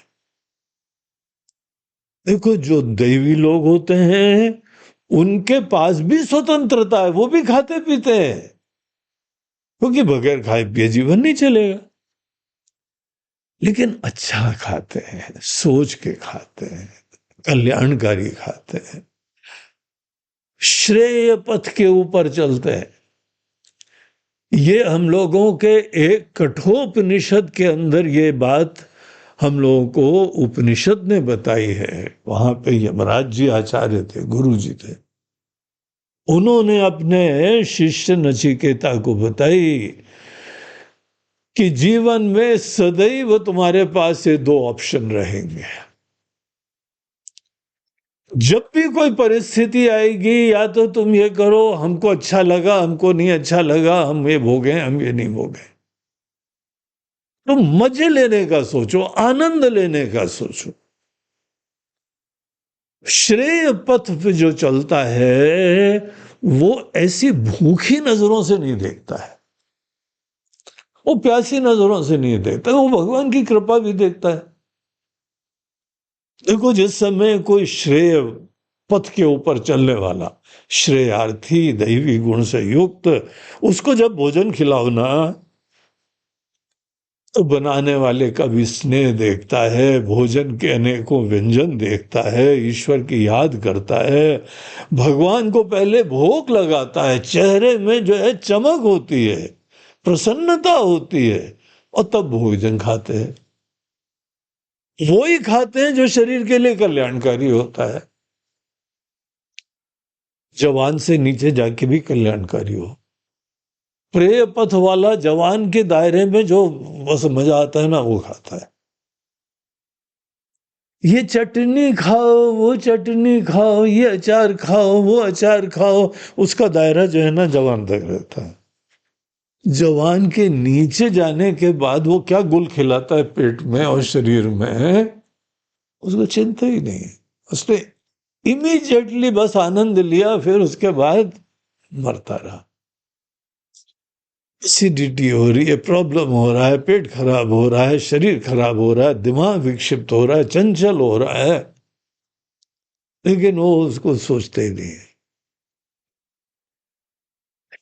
देखो, जो दैवी लोग होते हैं उनके पास भी स्वतंत्रता है, वो भी खाते पीते हैं, क्योंकि बगैर खाए पिए जीवन नहीं चलेगा। लेकिन अच्छा खाते हैं, सोच के खाते हैं, कल्याणकारी खाते हैं, श्रेय पथ के ऊपर चलते हैं। ये हम लोगों के एक कठोपनिषद के अंदर ये बात हम लोगों को उपनिषद ने बताई है। वहां पे यमराज जी आचार्य थे, गुरु जी थे, उन्होंने अपने शिष्य नचिकेता को बताई कि जीवन में सदैव तुम्हारे पास ये दो ऑप्शन रहेंगे। जब भी कोई परिस्थिति आएगी, या तो तुम ये करो हमको अच्छा लगा, हमको नहीं अच्छा लगा, हम ये भोगे, हम ये नहीं भोगे। तो मजे लेने का सोचो, आनंद लेने का सोचो। श्रेय पथ पे जो चलता है वो ऐसी भूखी नजरों से नहीं देखता है, वो प्यासी नजरों से नहीं देखता, वो भगवान की कृपा भी देखता है। देखो, जिस समय कोई श्रेय पथ के ऊपर चलने वाला श्रेयार्थी दैवी गुण से युक्त, उसको जब भोजन खिलाओ ना, तो बनाने वाले का भी स्नेह देखता है, भोजन के अनेकों व्यंजन देखता है, ईश्वर की याद करता है, भगवान को पहले भोग लगाता है, चेहरे में जो है चमक होती है, प्रसन्नता होती है, और तब भोजन खाते हैं। वो ही खाते हैं जो शरीर के लिए कल्याणकारी होता है, जवान से नीचे जाके भी कल्याणकारी हो। प्रेय पथ वाला जवान के दायरे में जो बस मजा आता है ना, वो खाता है। ये चटनी खाओ, वो चटनी खाओ, ये अचार खाओ, वो अचार खाओ, उसका दायरा जो है ना जवान तक रहता है। जवान के नीचे जाने के बाद वो क्या गुल खिलाता है पेट में और शरीर में, उसको चिंता ही नहीं। उसने इमीडिएटली बस आनंद लिया, फिर उसके बाद मरता रहा। एसिडिटी हो रही है, प्रॉब्लम हो रहा है, पेट खराब हो रहा है, शरीर खराब हो रहा है, दिमाग विक्षिप्त हो रहा है, चंचल हो रहा है, लेकिन वो उसको सोचते ही नहीं।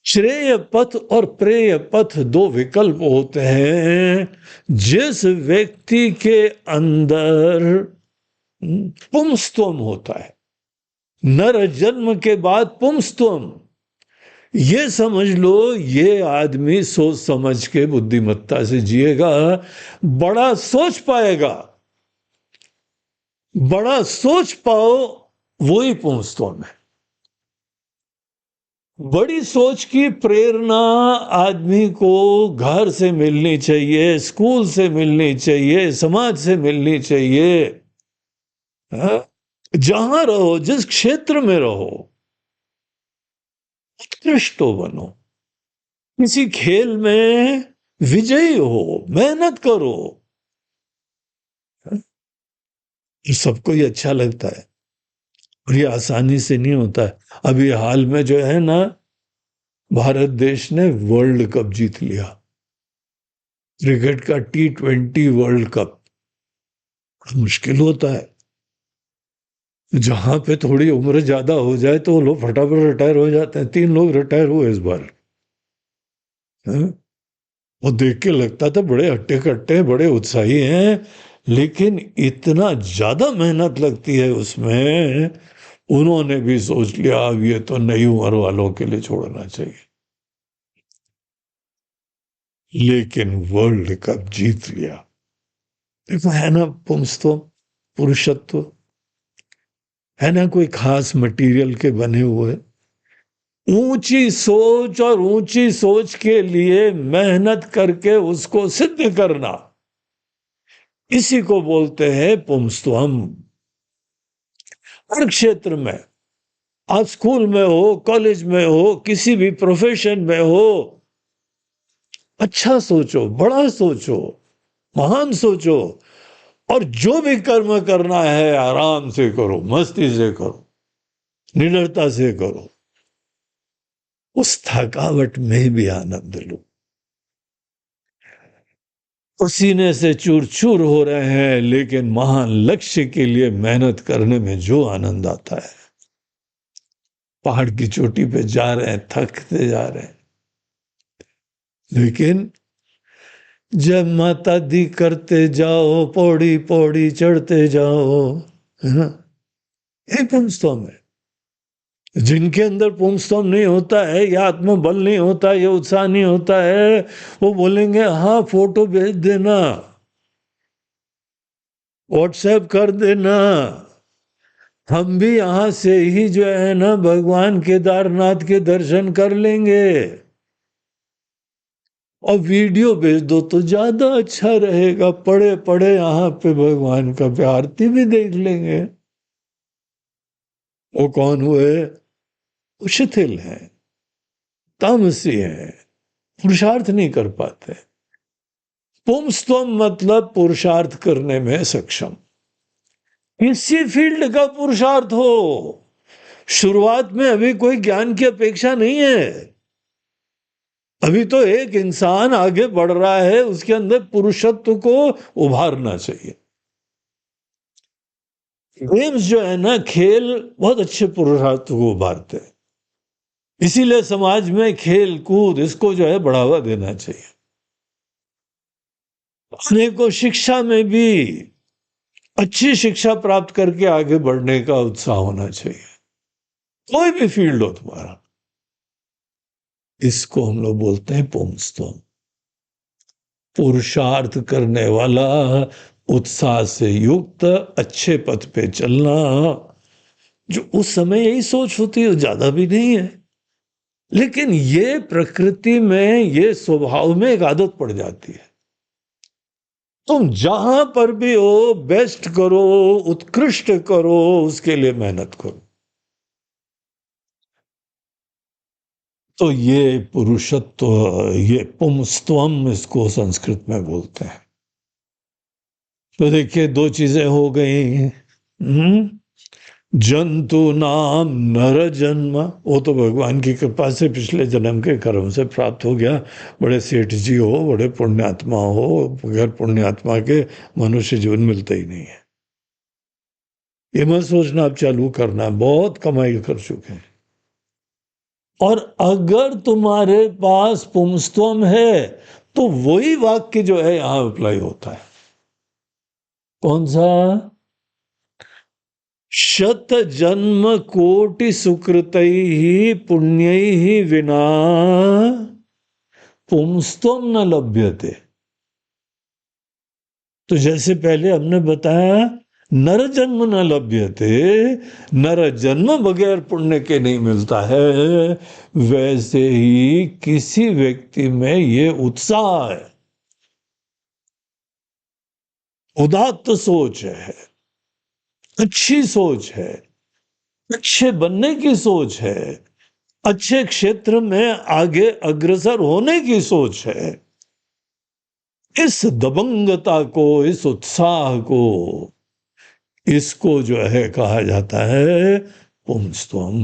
श्रेय पथ और प्रेय पथ दो विकल्प होते हैं। जिस व्यक्ति के अंदर पुंस्तव होता है, नर जन्म के बाद पुंस्तव, ये समझ लो ये आदमी सोच समझ के बुद्धिमत्ता से जिएगा, बड़ा सोच पाएगा। बड़ा सोच पाओ, वो ही पुंस्तव है। बड़ी सोच की प्रेरणा आदमी को घर से मिलनी चाहिए, स्कूल से मिलनी चाहिए, समाज से मिलनी चाहिए। जहां रहो, जिस क्षेत्र में रहो, उत्कृष्ट तो बनो, किसी खेल में विजयी हो, मेहनत करो। सबको ये अच्छा लगता है और ये आसानी से नहीं होता है। अभी हाल में जो है ना, भारत देश ने वर्ल्ड कप जीत लिया, क्रिकेट का T20 वर्ल्ड कप। मुश्किल होता है, जहां पे थोड़ी उम्र ज्यादा हो जाए तो लोग फटाफट रिटायर हो जाते हैं। 3 लोग रिटायर हुए इस बार। वो देख के लगता था बड़े हट्टे कट्टे, बड़े उत्साही हैं, लेकिन इतना ज्यादा मेहनत लगती है उसमें। उन्होंने भी सोच लिया अब ये तो नई उम्र वालों के लिए छोड़ना चाहिए, लेकिन वर्ल्ड कप जीत लिया। देखो, है ना पुंस्तव, पुरुषत्व, है ना कोई खास मटेरियल के बने हुए, ऊंची सोच और ऊंची सोच के लिए मेहनत करके उसको सिद्ध करना, इसी को बोलते हैं पुंस्त्वम। हर क्षेत्र में, आप स्कूल में हो, कॉलेज में हो, किसी भी प्रोफेशन में हो, अच्छा सोचो, बड़ा सोचो, महान सोचो, और जो भी कर्म करना है आराम से करो, मस्ती से करो, निडरता से करो, उस थकावट में भी आनंद लो। पसीने से चूर चूर हो रहे हैं, लेकिन महान लक्ष्य के लिए मेहनत करने में जो आनंद आता है। पहाड़ की चोटी पे जा रहे हैं, थकते जा रहे हैं, लेकिन जब माता दी करते जाओ, पौड़ी पौड़ी चढ़ते जाओ, है ना, ये पुंस्तम है। जिनके अंदर पुंस्तम नहीं होता है, या आत्मबल नहीं होता, या उत्साह नहीं होता है, वो बोलेंगे हाँ फोटो भेज देना, व्हाट्सएप कर देना, हम भी यहां से ही जो है ना भगवान केदारनाथ के दर्शन कर लेंगे, और वीडियो भेज दो तो ज्यादा अच्छा रहेगा, पड़े पड़े यहां पे भगवान का आरती भी देख लेंगे। वो कौन हुए? वो शिथिल है, तामसी है, पुरुषार्थ नहीं कर पाते। पुंस्तम मतलब पुरुषार्थ करने में सक्षम, किसी फील्ड का पुरुषार्थ हो। शुरुआत में अभी कोई ज्ञान की अपेक्षा नहीं है, अभी तो एक इंसान आगे बढ़ रहा है, उसके अंदर पुरुषत्व को उभारना चाहिए। गेम्स जो है ना, खेल बहुत अच्छे पुरुषार्थ को उभारते हैं, इसीलिए समाज में खेल कूद इसको जो है बढ़ावा देना चाहिए। अनेकों शिक्षा में भी अच्छी शिक्षा प्राप्त करके आगे बढ़ने का उत्साह होना चाहिए, कोई भी फील्ड हो तुम्हारा। इसको हम लोग बोलते हैं पुंस्तम, पुरुषार्थ करने वाला, उत्साह से युक्त, अच्छे पथ पे चलना। जो उस समय यही सोच होती है, ज्यादा भी नहीं है, लेकिन ये प्रकृति में, ये स्वभाव में एक आदत पड़ जाती है। तुम जहां पर भी हो बेस्ट करो, उत्कृष्ट करो, उसके लिए मेहनत करो। तो ये पुरुषत्व, ये पुंस्त्वम इसको संस्कृत में बोलते हैं। तो देखिए दो चीजें हो गई। जंतु नाम नर जन्म, वो तो भगवान की कृपा से पिछले जन्म के कर्म से प्राप्त हो गया। बड़े सेठ जी हो, बड़े पुण्यात्मा हो, बगैर पुण्यात्मा के मनुष्य जीवन मिलता ही नहीं है। ये मत सोचना अब चालू करना, बहुत कमाई कर चुके हैं। और अगर तुम्हारे पास पुंस्तम है तो वही वाक्य जो है यहां अप्लाई होता है। कौन सा? शत जन्म कोटि सुकृतैः पुण्यैः विना पुंस्तम न लभ्यते। तो जैसे पहले हमने बताया नर जन्म न लभ्यते, नर जन्म बगैर पुण्य के नहीं मिलता है, वैसे ही किसी व्यक्ति में ये उत्साह है, उदात्त सोच है, अच्छी सोच है, अच्छे बनने की सोच है, अच्छे क्षेत्र में आगे अग्रसर होने की सोच है, इस दबंगता को, इस उत्साह को, इसको जो है कहा जाता है पुंस्तम।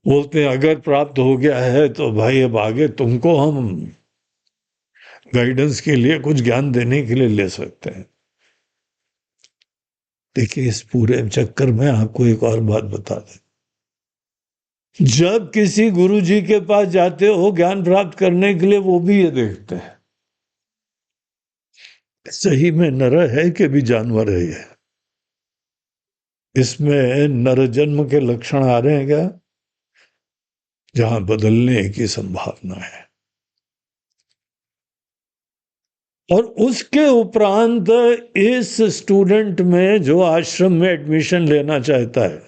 बोलते हैं अगर प्राप्त हो गया है तो भाई अब आगे तुमको हम गाइडेंस के लिए, कुछ ज्ञान देने के लिए ले सकते हैं। देखिए इस पूरे चक्कर में आपको एक और बात बता दें, जब किसी गुरु जी के पास जाते हो ज्ञान प्राप्त करने के लिए, वो भी ये देखते हैं सही में नर है कि भी जानवर है ये, इसमें नर जन्म के लक्षण आ रहे हैं क्या, जहां बदलने की संभावना है। और उसके उपरांत इस स्टूडेंट में, जो आश्रम में एडमिशन लेना चाहता है,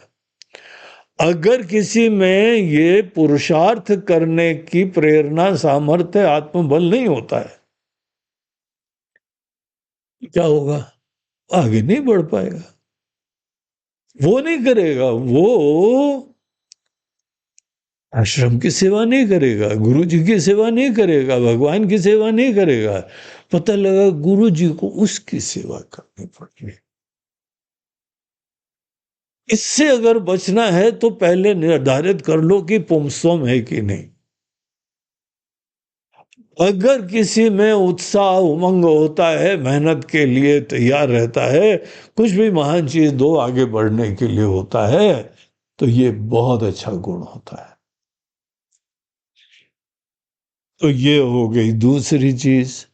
अगर किसी में ये पुरुषार्थ करने की प्रेरणा, सामर्थ्य, आत्मबल नहीं होता है, क्या होगा? आगे नहीं बढ़ पाएगा। वो नहीं करेगा, वो आश्रम की सेवा नहीं करेगा, गुरु जी की सेवा नहीं करेगा, भगवान की सेवा नहीं करेगा। पता लगा गुरु जी को उसकी सेवा करनी पड़ रही। इससे अगर बचना है तो पहले निर्धारित कर लो कि पुंसवम है कि नहीं। अगर किसी में उत्साह, उमंग होता है, मेहनत के लिए तैयार रहता है, कुछ भी महान चीज दो आगे बढ़ने के लिए होता है, तो ये बहुत अच्छा गुण होता है। तो ये हो गई दूसरी चीज।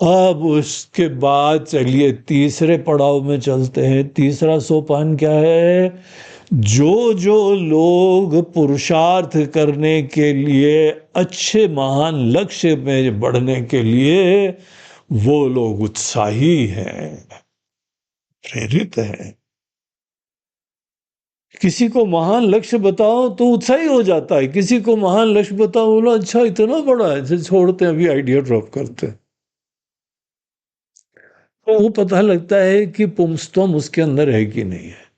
अब उसके बाद चलिए तीसरे पड़ाव में चलते हैं। तीसरा सोपान क्या है? जो जो लोग पुरुषार्थ करने के लिए, अच्छे महान लक्ष्य में बढ़ने के लिए, वो लोग उत्साही हैं, प्रेरित हैं। किसी को महान लक्ष्य बताओ तो उत्साही हो जाता है, किसी को महान लक्ष्य बताओ, बोलो अच्छा इतना बड़ा है, छोड़ते हैं, अभी आइडिया ड्रॉप करते हैं। तो वो पता लगता है कि पुंस्तम उसके अंदर है कि नहीं है।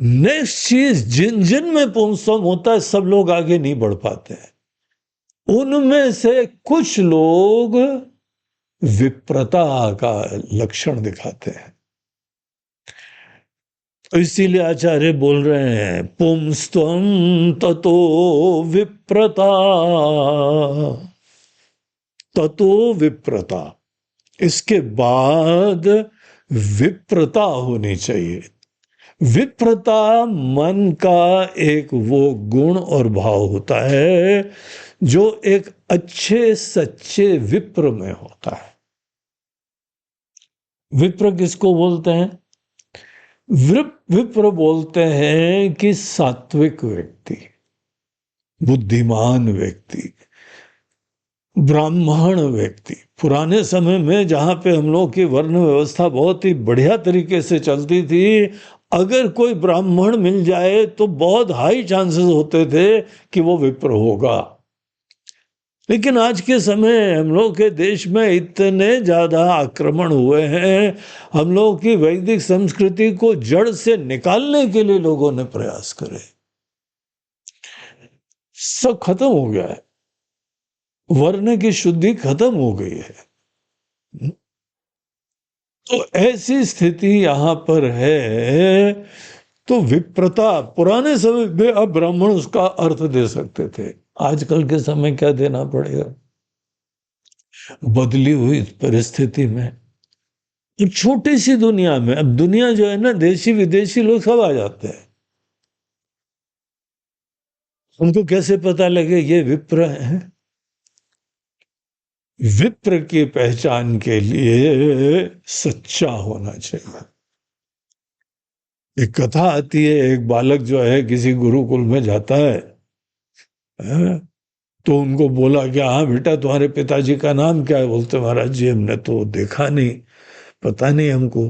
नेक्स्ट चीज, जिन जिन में पुंस्तम होता है सब लोग आगे नहीं बढ़ पाते हैं। उनमें से कुछ लोग विप्रता का लक्षण दिखाते हैं। तो इसीलिए आचार्य बोल रहे हैं पुंस्तम ततो विप्रता, ततो विप्रता, इसके बाद विप्रता होनी चाहिए। विप्रता मन का एक वो गुण और भाव होता है जो एक अच्छे सच्चे विप्र में होता है। विप्र किसको बोलते हैं? विप्र बोलते हैं कि सात्विक व्यक्ति, बुद्धिमान व्यक्ति, ब्राह्मण व्यक्ति। पुराने समय में जहां पे हम लोग की वर्ण व्यवस्था बहुत ही बढ़िया तरीके से चलती थी, अगर कोई ब्राह्मण मिल जाए तो बहुत हाई चांसेस होते थे कि वो विप्र होगा। लेकिन आज के समय हम लोग के देश में इतने ज्यादा आक्रमण हुए हैं, हम लोग की वैदिक संस्कृति को जड़ से निकालने के लिए लोगों ने प्रयास करे, सब खत्म हो गया है, वर्ण की शुद्धि खत्म हो गई है। तो ऐसी स्थिति यहां पर है। तो विप्रता पुराने समय में अब ब्राह्मण उसका अर्थ दे सकते थे, आजकल के समय क्या देना पड़ेगा? बदली हुई परिस्थिति में, एक छोटी सी दुनिया में, अब दुनिया जो है ना, देशी विदेशी लोग सब आ जाते हैं। उनको कैसे पता लगे ये विप्र है? विप्र की पहचान के लिए सच्चा होना चाहिए। एक कथा आती है, एक बालक जो है किसी गुरुकुल में जाता है, तो उनको बोला कि हाँ बेटा तुम्हारे पिताजी का नाम क्या है? बोलते महाराज जी हमने तो देखा नहीं, पता नहीं हमको।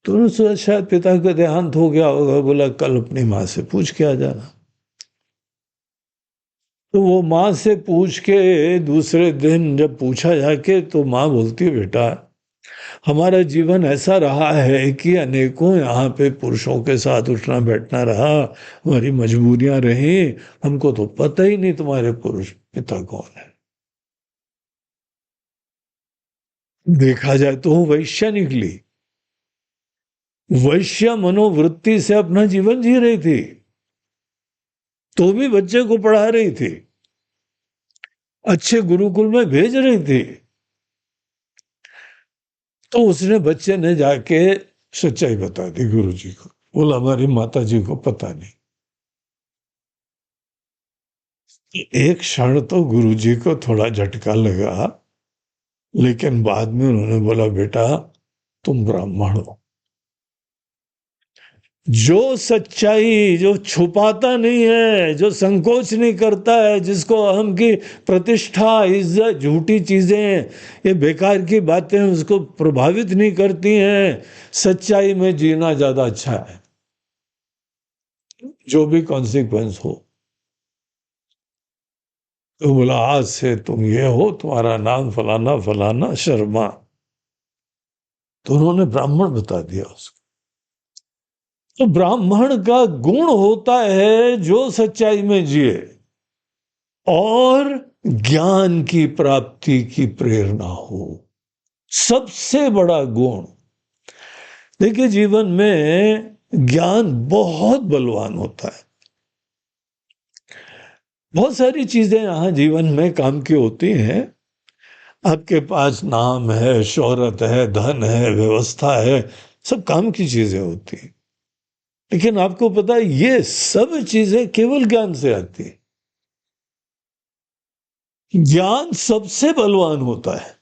तो उन्होंने सोचा शायद पिता का देहांत हो गया होगा। बोला कल अपनी माँ से पूछ के आ जाना। तो वो माँ से पूछ के दूसरे दिन जब पूछा जाके, तो माँ बोलती है बेटा हमारा जीवन ऐसा रहा है कि अनेकों यहाँ पे पुरुषों के साथ उठना बैठना रहा, हमारी मजबूरियां रही, हमको तो पता ही नहीं तुम्हारे पुरुष पिता कौन है। देखा जाए तो वो वैश्य निकली, वैश्य मनोवृत्ति से अपना जीवन जी रही थी, तो भी बच्चे को पढ़ा रही थी, अच्छे गुरुकुल में भेज रही थी। तो उसने बच्चे ने जाके सच्चाई बता दी गुरु जी को। बोला हमारी माता जी को पता नहीं। एक क्षण तो गुरु जी को थोड़ा झटका लगा, लेकिन बाद में उन्होंने बोला बेटा तुम ब्राह्मण हो। जो सच्चाई, जो छुपाता नहीं है, जो संकोच नहीं करता है, जिसको अहम की प्रतिष्ठा, इज्जत, झूठी चीजें, ये बेकार की बातें उसको प्रभावित नहीं करती हैं, सच्चाई में जीना ज्यादा अच्छा है। जो भी कॉन्सिक्वेंस हो। तो बोला आज से तुम ये हो, तुम्हारा नाम फलाना फलाना शर्मा। तो उन्होंने ब्राह्मण बता दिया उसको। तो ब्राह्मण का गुण होता है जो सच्चाई में जिए और ज्ञान की प्राप्ति की प्रेरणा हो। सबसे बड़ा गुण। देखिए, जीवन में ज्ञान बहुत बलवान होता है। बहुत सारी चीजें यहां जीवन में काम की होती हैं। आपके पास नाम है, शोहरत है, धन है, व्यवस्था है, सब काम की चीजें होती हैं। लेकिन आपको पता है ये सब चीजें केवल ज्ञान से आती है। ज्ञान सबसे बलवान होता है।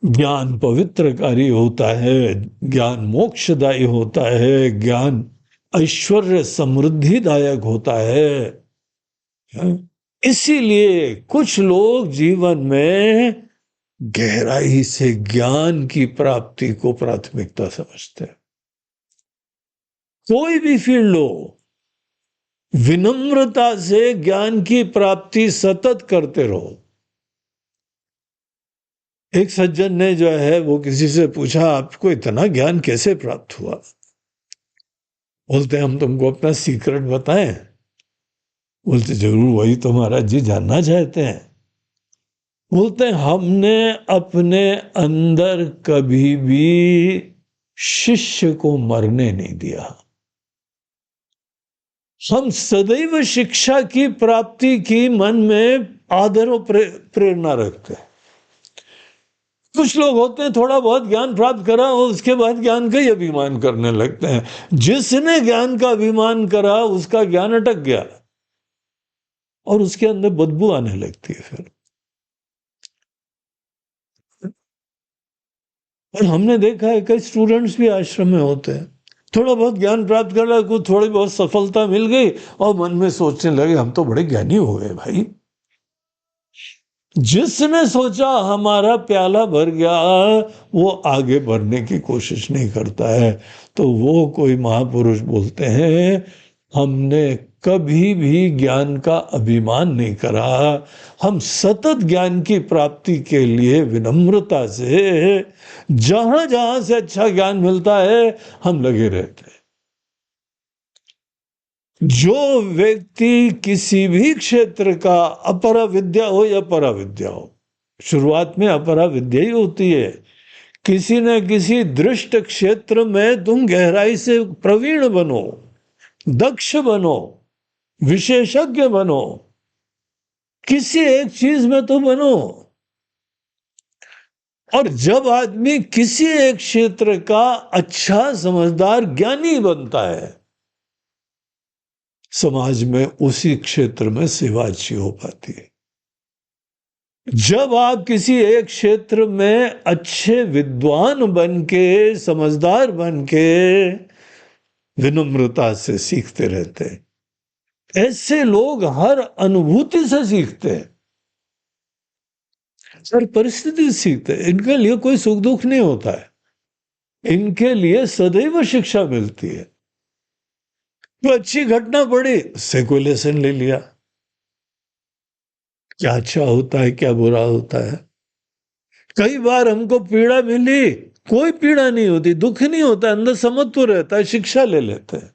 ज्ञान पवित्रकारी होता है, ज्ञान मोक्षदायी होता है, ज्ञान ऐश्वर्य समृद्धिदायक होता है। इसीलिए कुछ लोग जीवन में गहराई से ज्ञान की प्राप्ति को प्राथमिकता समझते हैं। कोई भी फील्ड हो, विनम्रता से ज्ञान की प्राप्ति सतत करते रहो। एक सज्जन ने जो है वो किसी से पूछा, आपको इतना ज्ञान कैसे प्राप्त हुआ? बोलते हम तुमको अपना सीक्रेट बताएं? बोलते जरूर, वही तो महाराज जी जानना चाहते हैं। बोलते हमने अपने अंदर कभी भी शिष्य को मरने नहीं दिया। हम सदैव शिक्षा की प्राप्ति की मन में आदर और प्रेरणा रखते हैं। कुछ लोग होते हैं थोड़ा बहुत ज्ञान प्राप्त करा और उसके बाद ज्ञान का ही अभिमान करने लगते हैं। जिसने ज्ञान का अभिमान करा उसका ज्ञान अटक गया और उसके अंदर बदबू आने लगती है फिर। और हमने देखा है कई स्टूडेंट्स भी आश्रम में होते हैं, थोड़ा बहुत ज्ञान प्राप्त कर रहा, कुछ थोड़ी बहुत सफलता मिल गई और मन में सोचने लगे हम तो बड़े ज्ञानी हो गए भाई। जिसने सोचा हमारा प्याला भर गया वो आगे बढ़ने की कोशिश नहीं करता है। तो वो कोई महापुरुष बोलते हैं हमने कभी भी ज्ञान का अभिमान नहीं करा, हम सतत ज्ञान की प्राप्ति के लिए विनम्रता से जहां जहां से अच्छा ज्ञान मिलता है हम लगे रहते हैं। जो व्यक्ति किसी भी क्षेत्र का, अपरा विद्या हो या परा विद्या हो, शुरुआत में अपरा विद्या ही होती है। किसी न किसी दृष्ट क्षेत्र में तुम गहराई से प्रवीण बनो, दक्ष बनो, विशेषज्ञ बनो, किसी एक चीज में तो बनो। और जब आदमी किसी एक क्षेत्र का अच्छा समझदार ज्ञानी बनता है, समाज में उसी क्षेत्र में सेवा अच्छी हो पाती है। जब आप किसी एक क्षेत्र में अच्छे विद्वान बन के, समझदार बन के विनम्रता से सीखते रहते हैं, ऐसे लोग हर अनुभूति से सीखते हैं, हर परिस्थिति से सीखते हैं। इनके लिए कोई सुख दुख नहीं होता है, इनके लिए सदैव शिक्षा मिलती है। तो अच्छी घटना पड़ी, उससे कोई लेसन ले लिया, क्या अच्छा होता है क्या बुरा होता है। कई बार हमको पीड़ा मिली, कोई पीड़ा नहीं होती, दुख नहीं होता, अंदर समत्व रहता है, शिक्षा ले लेते हैं।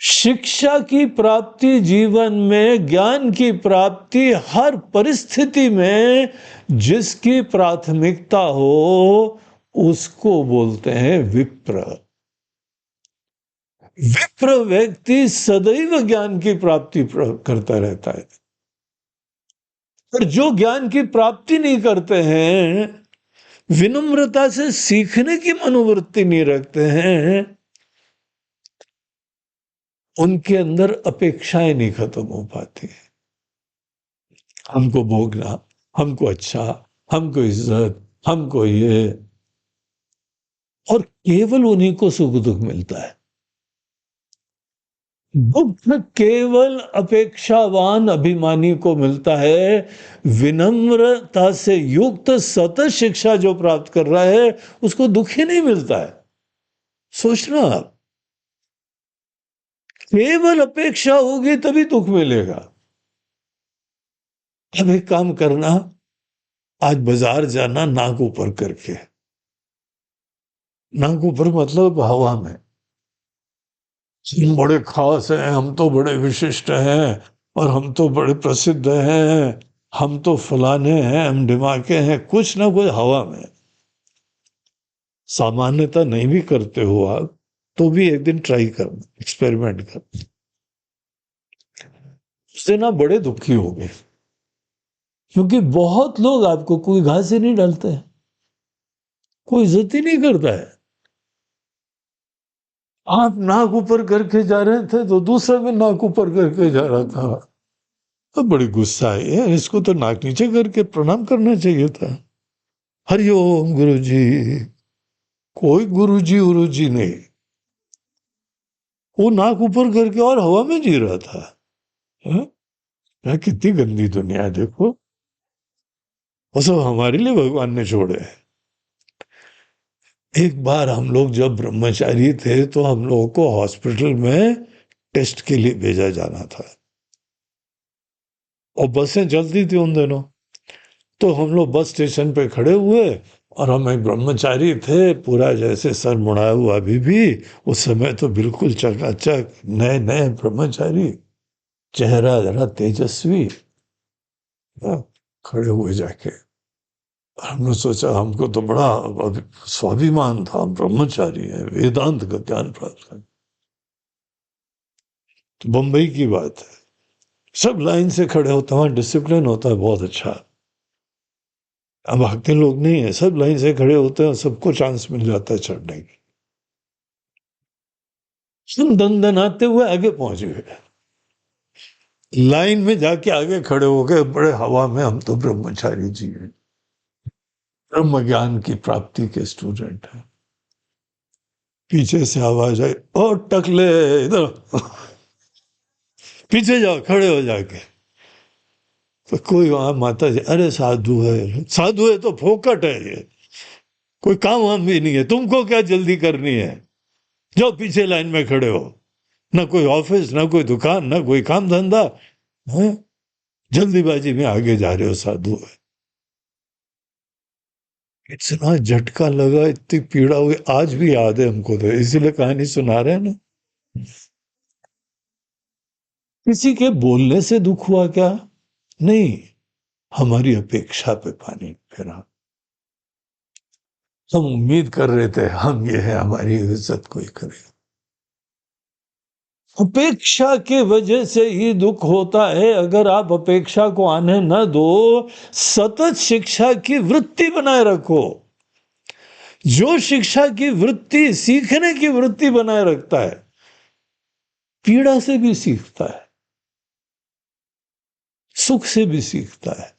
शिक्षा की प्राप्ति, जीवन में ज्ञान की प्राप्ति, हर परिस्थिति में जिसकी प्राथमिकता हो उसको बोलते हैं विप्र। विप्र व्यक्ति सदैव ज्ञान की प्राप्ति करता रहता है। और जो ज्ञान की प्राप्ति नहीं करते हैं, विनम्रता से सीखने की मनोवृत्ति नहीं रखते हैं, उनके अंदर अपेक्षाएं नहीं खत्म हो पाती। हमको भोगना, हमको अच्छा, हमको इज्जत, हमको ये, और केवल उन्हीं को सुख दुख मिलता है। दुख केवल अपेक्षावान अभिमानी को मिलता है। विनम्रता से युक्त सतत शिक्षा जो प्राप्त कर रहा है उसको दुख ही नहीं मिलता है। सोचना आप, केवल अपेक्षा होगी तभी दुख मिलेगा। अब एक काम करना, आज बाजार जाना नाक ऊपर करके, नाक ऊपर मतलब हवा में, हम बड़े खास हैं, हम तो बड़े विशिष्ट हैं, और हम तो बड़े प्रसिद्ध हैं, हम तो फलाने हैं, हम ढिमाके हैं, कुछ ना कुछ हवा में। सामान्यता नहीं भी करते हो आप, तो भी एक दिन ट्राई करना, एक्सपेरिमेंट कर, उससे ना बड़े दुखी हो गए। क्योंकि बहुत लोग आपको कोई घास ही नहीं डालते हैं, कोई इज्जत ही नहीं करता है। आप नाक ऊपर करके जा रहे थे तो दूसरा भी नाक ऊपर करके जा रहा था, तो बड़ी गुस्सा है, इसको तो नाक नीचे करके प्रणाम करना चाहिए था। हरिओम गुरु जी। कोई गुरु जी उरु जी नहीं, वो नाक ऊपर करके और हवा में जी रहा था। कितनी गंदी दुनिया है देखो, वो सब हमारे लिए भगवान ने छोड़े हैं। एक बार हम लोग जब ब्रह्मचारी थे तो हम लोगों को हॉस्पिटल में टेस्ट के लिए भेजा जाना था, और बसें चलती थी उन दिनों। तो हम लोग बस स्टेशन पे खड़े हुए, और हम एक ब्रह्मचारी थे, पूरा जैसे सर मुड़ाया हुआ, अभी भी उस समय तो बिल्कुल चकाचक नए नए ब्रह्मचारी, चेहरा जरा तेजस्वी, खड़े हुए जाके। हमने सोचा, हमको तो बड़ा स्वाभिमान था, हम ब्रह्मचारी है, वेदांत का ज्ञान प्राप्त कर। तो बंबई की बात है, सब लाइन से खड़े होते हैं, वहां डिसिप्लिन होता है बहुत अच्छा। अब भागते लोग नहीं है, सब लाइन से खड़े होते हैं, सबको चांस मिल जाता है चढ़ने की। सब दनदनाते हुए आगे पहुंच गए, लाइन में जाके आगे खड़े हो गए, बड़े हवा में, हम तो ब्रह्मचारी जी हैं, ब्रह्म ज्ञान की प्राप्ति के स्टूडेंट हैं। पीछे से आवाज आई, ओ टकले इधर पीछे जाओ, खड़े हो जाके। तो कोई वहां माता जी, अरे साधु है, साधु है तो फोकट है ये, कोई काम वाम भी नहीं है, तुमको क्या जल्दी करनी है, जाओ पीछे लाइन में खड़े हो, ना कोई ऑफिस, ना कोई दुकान, ना कोई काम धंधा है, जल्दीबाजी में आगे जा रहे हो, साधु है। इतना झटका लगा, इतनी पीड़ा हुई, आज भी याद है हमको, तो इसीलिए कहानी सुना रहे हैं ना। किसी के बोलने से दुख हुआ क्या? नहीं, हमारी अपेक्षा पे पानी फिरा। हम उम्मीद कर रहे थे हम ये है, हमारी इज्जत कोई करे। अपेक्षा के वजह से ही दुख होता है। अगर आप अपेक्षा को आने न दो, सतत शिक्षा की वृत्ति बनाए रखो। जो शिक्षा की वृत्ति, सीखने की वृत्ति बनाए रखता है, पीड़ा से भी सीखता है, सुख से भी सीखता है।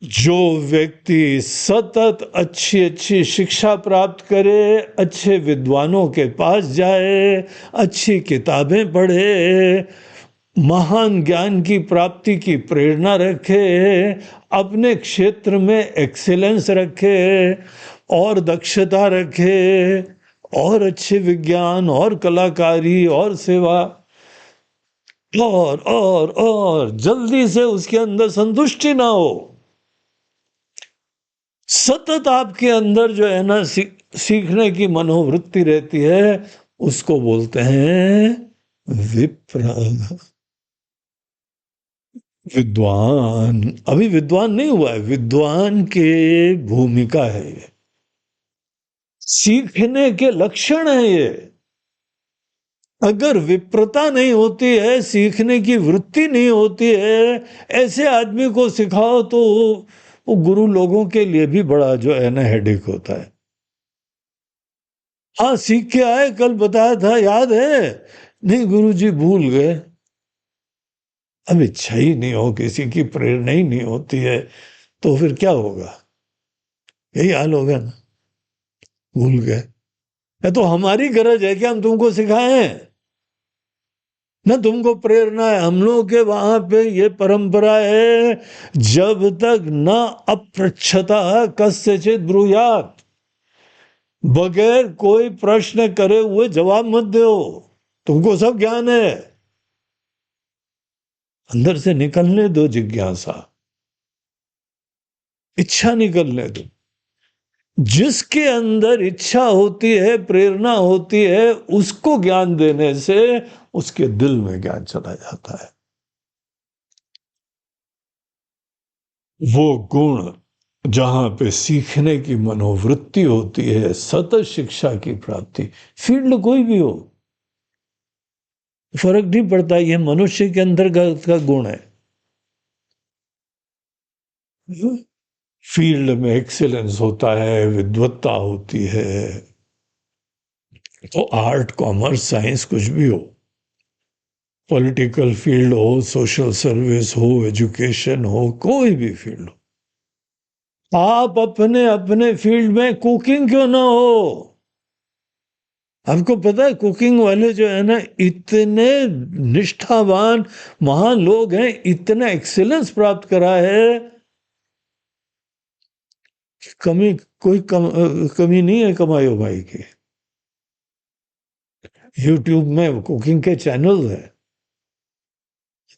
जो व्यक्ति सतत अच्छी अच्छी शिक्षा प्राप्त करे, अच्छे विद्वानों के पास जाए, अच्छी किताबें पढ़े, महान ज्ञान की प्राप्ति की प्रेरणा रखे, अपने क्षेत्र में एक्सीलेंस रखे और दक्षता रखे, और अच्छे विज्ञान और कलाकारी और सेवा, और जल्दी से उसके अंदर संतुष्टि ना हो। सतत आपके अंदर जो है ना सीखने की मनोवृत्ति रहती है, उसको बोलते हैं विप्र, विद्वान। अभी विद्वान नहीं हुआ है, विद्वान के भूमिका है ये, सीखने के लक्षण है ये। अगर विप्रता नहीं होती है, सीखने की वृत्ति नहीं होती है, ऐसे आदमी को सिखाओ तो वो गुरु लोगों के लिए भी बड़ा जो है ना हेडेक होता है। हाँ सीख के आए, कल बताया था, याद है? नहीं गुरुजी भूल गए। अब इच्छा ही नहीं हो, किसी की प्रेरणा ही नहीं होती है, तो फिर क्या होगा? यही हाल होगा ना, भूल गए। तो हमारी गरज है कि हम तुमको सिखाएं ना, तुमको प्रेरणा है। हम लोगों के वहां पे ये परंपरा है, जब तक न अपृच्छता कस्यचित ब्रूयात, बगैर कोई प्रश्न करे हुए जवाब मत दो, तुमको सब ज्ञान है। अंदर से निकलने दो जिज्ञासा, इच्छा निकलने दो। जिसके अंदर इच्छा होती है, प्रेरणा होती है, उसको ज्ञान देने से उसके दिल में ज्ञान चला जाता है। वो गुण जहां पे सीखने की मनोवृत्ति होती है, सतत शिक्षा की प्राप्ति, फील्ड कोई भी हो, फर्क नहीं पड़ता, ये मनुष्य के अंदर का गुण है। फील्ड में एक्सीलेंस होता है, विद्वत्ता होती है, तो आर्ट, कॉमर्स, साइंस, कुछ भी हो, पॉलिटिकल फील्ड हो, सोशल सर्विस हो, एजुकेशन हो, कोई भी फील्ड हो, आप अपने अपने फील्ड में कुकिंग क्यों ना हो। आपको पता है कुकिंग वाले जो है ना, इतने निष्ठावान महान लोग हैं, इतना एक्सीलेंस प्राप्त करा है, कमी कोई कमी नहीं है कमाई उमाई की। यूट्यूब में कुकिंग के चैनल है,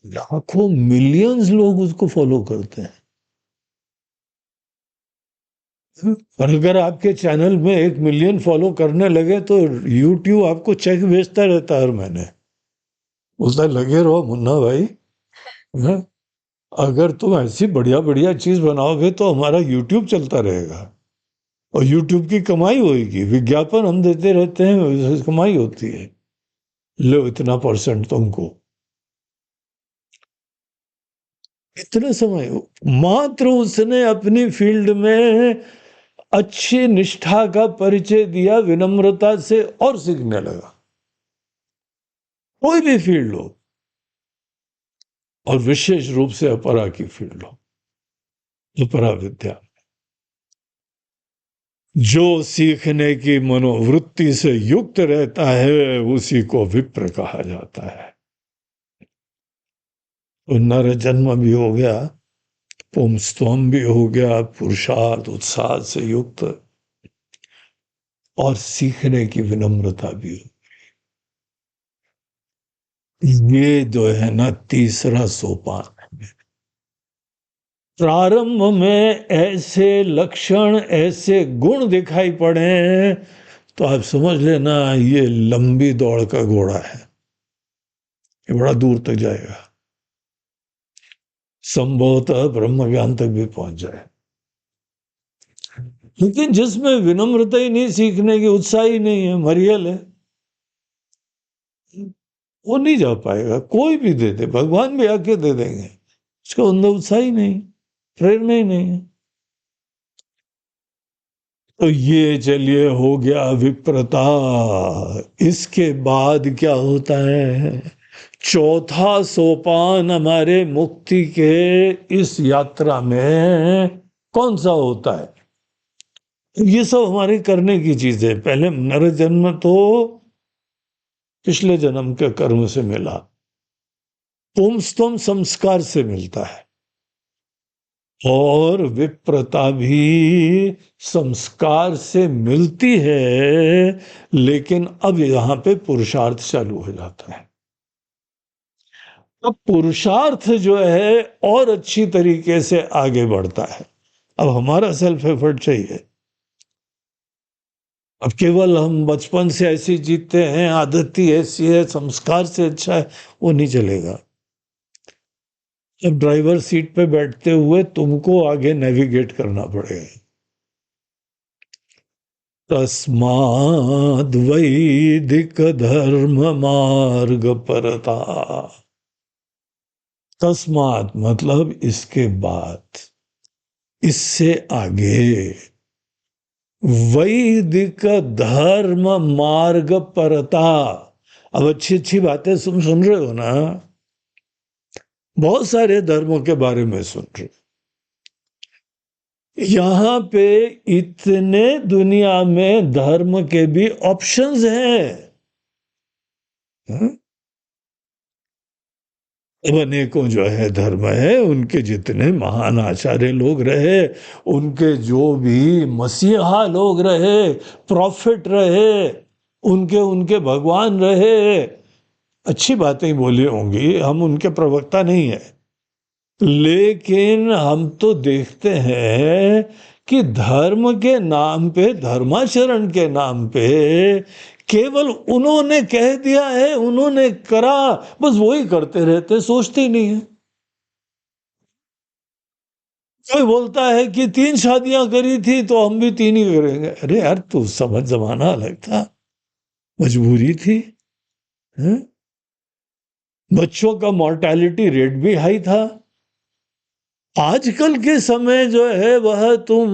लाखों मिलियंस लोग उसको फॉलो करते हैं। और अगर आपके चैनल में 1 मिलियन फॉलो करने लगे तो यूट्यूब आपको चेक भेजता रहता है हर महीने, उससे लगे रहो मुन्ना भाई, है? अगर तुम ऐसी बढ़िया बढ़िया चीज बनाओगे तो हमारा यूट्यूब चलता रहेगा और यूट्यूब की कमाई होगी, विज्ञापन हम देते रहते हैं, उससे कमाई होती है, लो इतना परसेंट तुमको। इतने समय मात्र उसने अपनी फील्ड में अच्छी निष्ठा का परिचय दिया, विनम्रता से, और सीखने लगा। कोई भी फील्ड हो, और विशेष रूप से अपरा की फील्ड हो, अपरा विद्या, जो सीखने की मनोवृत्ति से युक्त रहता है उसी को विप्र कहा जाता है। तो नर जन्म भी हो गया, पुंस्तवम भी हो गया, पुरुषार्थ उत्साह से युक्त, और सीखने की विनम्रता भी हो। ये जो है ना तीसरा सोपान है। प्रारंभ में ऐसे लक्षण, ऐसे गुण दिखाई पड़े तो आप समझ लेना ये लंबी दौड़ का घोड़ा है, ये बड़ा दूर तक जाएगा, संभवतः ब्रह्म ज्ञान तक भी पहुंच जाए। लेकिन जिसमें विनम्रता ही नहीं, सीखने की उत्साह ही नहीं है, मरियल है, वो नहीं जा पाएगा। कोई भी दे दे, भगवान भी आके दे देंगे, उसका अंदर उत्साह ही नहीं, प्रेरणा ही नहीं है। तो ये चलिए हो गया विप्रता। इसके बाद क्या होता है? चौथा सोपान हमारे मुक्ति के इस यात्रा में कौन सा होता है? ये सब हमारे करने की चीजें। पहले नर जन्म तो पिछले जन्म के कर्म से मिला, पुंस्तम संस्कार से मिलता है, और विप्रता भी संस्कार से मिलती है, लेकिन अब यहां पे पुरुषार्थ चालू हो जाता है। अब पुरुषार्थ जो है और अच्छी तरीके से आगे बढ़ता है। अब हमारा सेल्फ एफर्ट चाहिए। अब केवल हम बचपन से ऐसी जीते हैं, आदत ही ऐसी है, संस्कार से अच्छा है, वो नहीं चलेगा। जब ड्राइवर सीट पे बैठते हुए तुमको आगे नेविगेट करना पड़ेगा। तस्माद् वैदिक धर्म मार्ग परता। तस्मात् मतलब इसके बाद, इससे आगे, वैदिक धर्म मार्ग परता। अब अच्छी अच्छी बातें सुन रहे हो ना, बहुत सारे धर्मों के बारे में सुन रहे हो। यहां पे इतने दुनिया में धर्म के भी ऑप्शंस हैं। अब अनेकों जो है धर्म है, उनके जितने महान आचार्य लोग रहे, उनके जो भी मसीहा लोग रहे, प्रॉफिट रहे, उनके उनके भगवान रहे, अच्छी बातें बोली होंगी, हम उनके प्रवक्ता नहीं है, लेकिन हम तो देखते हैं कि धर्म के नाम पे, धर्माचरण के नाम पे केवल उन्होंने कह दिया है, उन्होंने करा, बस वही करते रहते, सोचते ही नहीं है। कोई बोलता है कि 3 शादियां करी थी तो हम भी 3 ही करेंगे। अरे यार, तू उस समय जमाना अलग था, मजबूरी थी, है? बच्चों का मॉर्टेलिटी रेट भी हाई था। आजकल के समय जो है वह तुम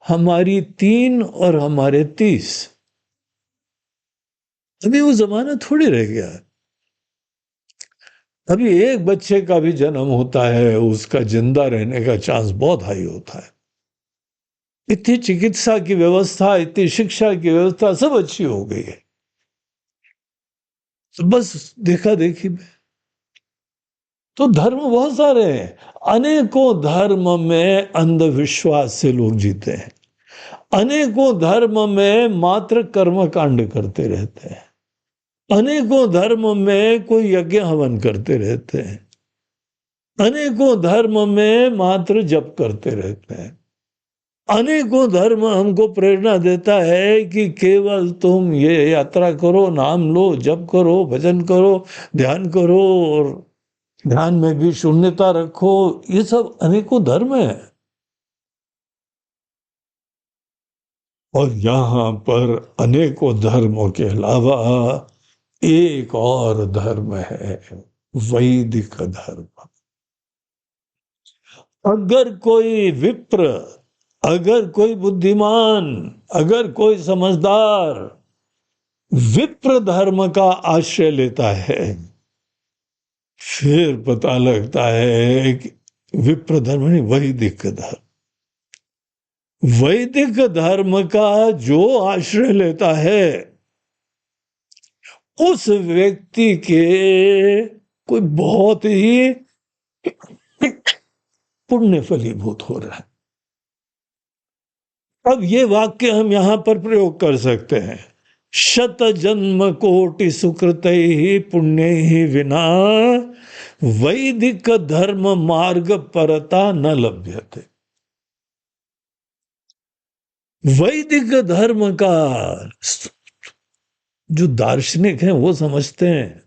हमारी 3 और हमारे 30, अभी वो जमाना थोड़ी रह गया। अभी एक बच्चे का भी जन्म होता है, उसका जिंदा रहने का चांस बहुत हाई होता है। इतनी चिकित्सा की व्यवस्था, इतनी शिक्षा की व्यवस्था सब अच्छी हो गई है, तो बस देखा देखी में। तो धर्म बहुत सारे हैं, अनेकों धर्म में अंधविश्वास से लोग जीते हैं, अनेकों धर्म में मात्र कर्म कांड करते रहते हैं, अनेकों धर्म में कोई यज्ञ हवन करते रहते हैं, अनेकों धर्म में मात्र जप करते रहते हैं, अनेकों धर्म हमको प्रेरणा देता है कि केवल तुम ये यात्रा करो, नाम लो, जप करो, भजन करो, ध्यान करो, और ध्यान में भी शून्यता रखो। ये सब अनेकों धर्म है। और यहां पर अनेकों धर्मों के अलावा एक और धर्म है, वैदिक धर्म। अगर कोई विप्र, अगर कोई बुद्धिमान, अगर कोई समझदार विप्र धर्म का आश्रय लेता है, फिर पता लगता है कि विप्र धर्म नहीं, वैदिक धर्म। वैदिक धर्म का जो आश्रय लेता है, उस व्यक्ति के कोई बहुत ही पुण्य फलीभूत हो रहा है। अब ये वाक्य हम यहां पर प्रयोग कर सकते हैं, शत जन्म कोटि सुकृत ही पुण्य ही विना वैदिक धर्म मार्ग परता न लभ्यते। वैदिक धर्म का जो दार्शनिक हैं वो समझते हैं,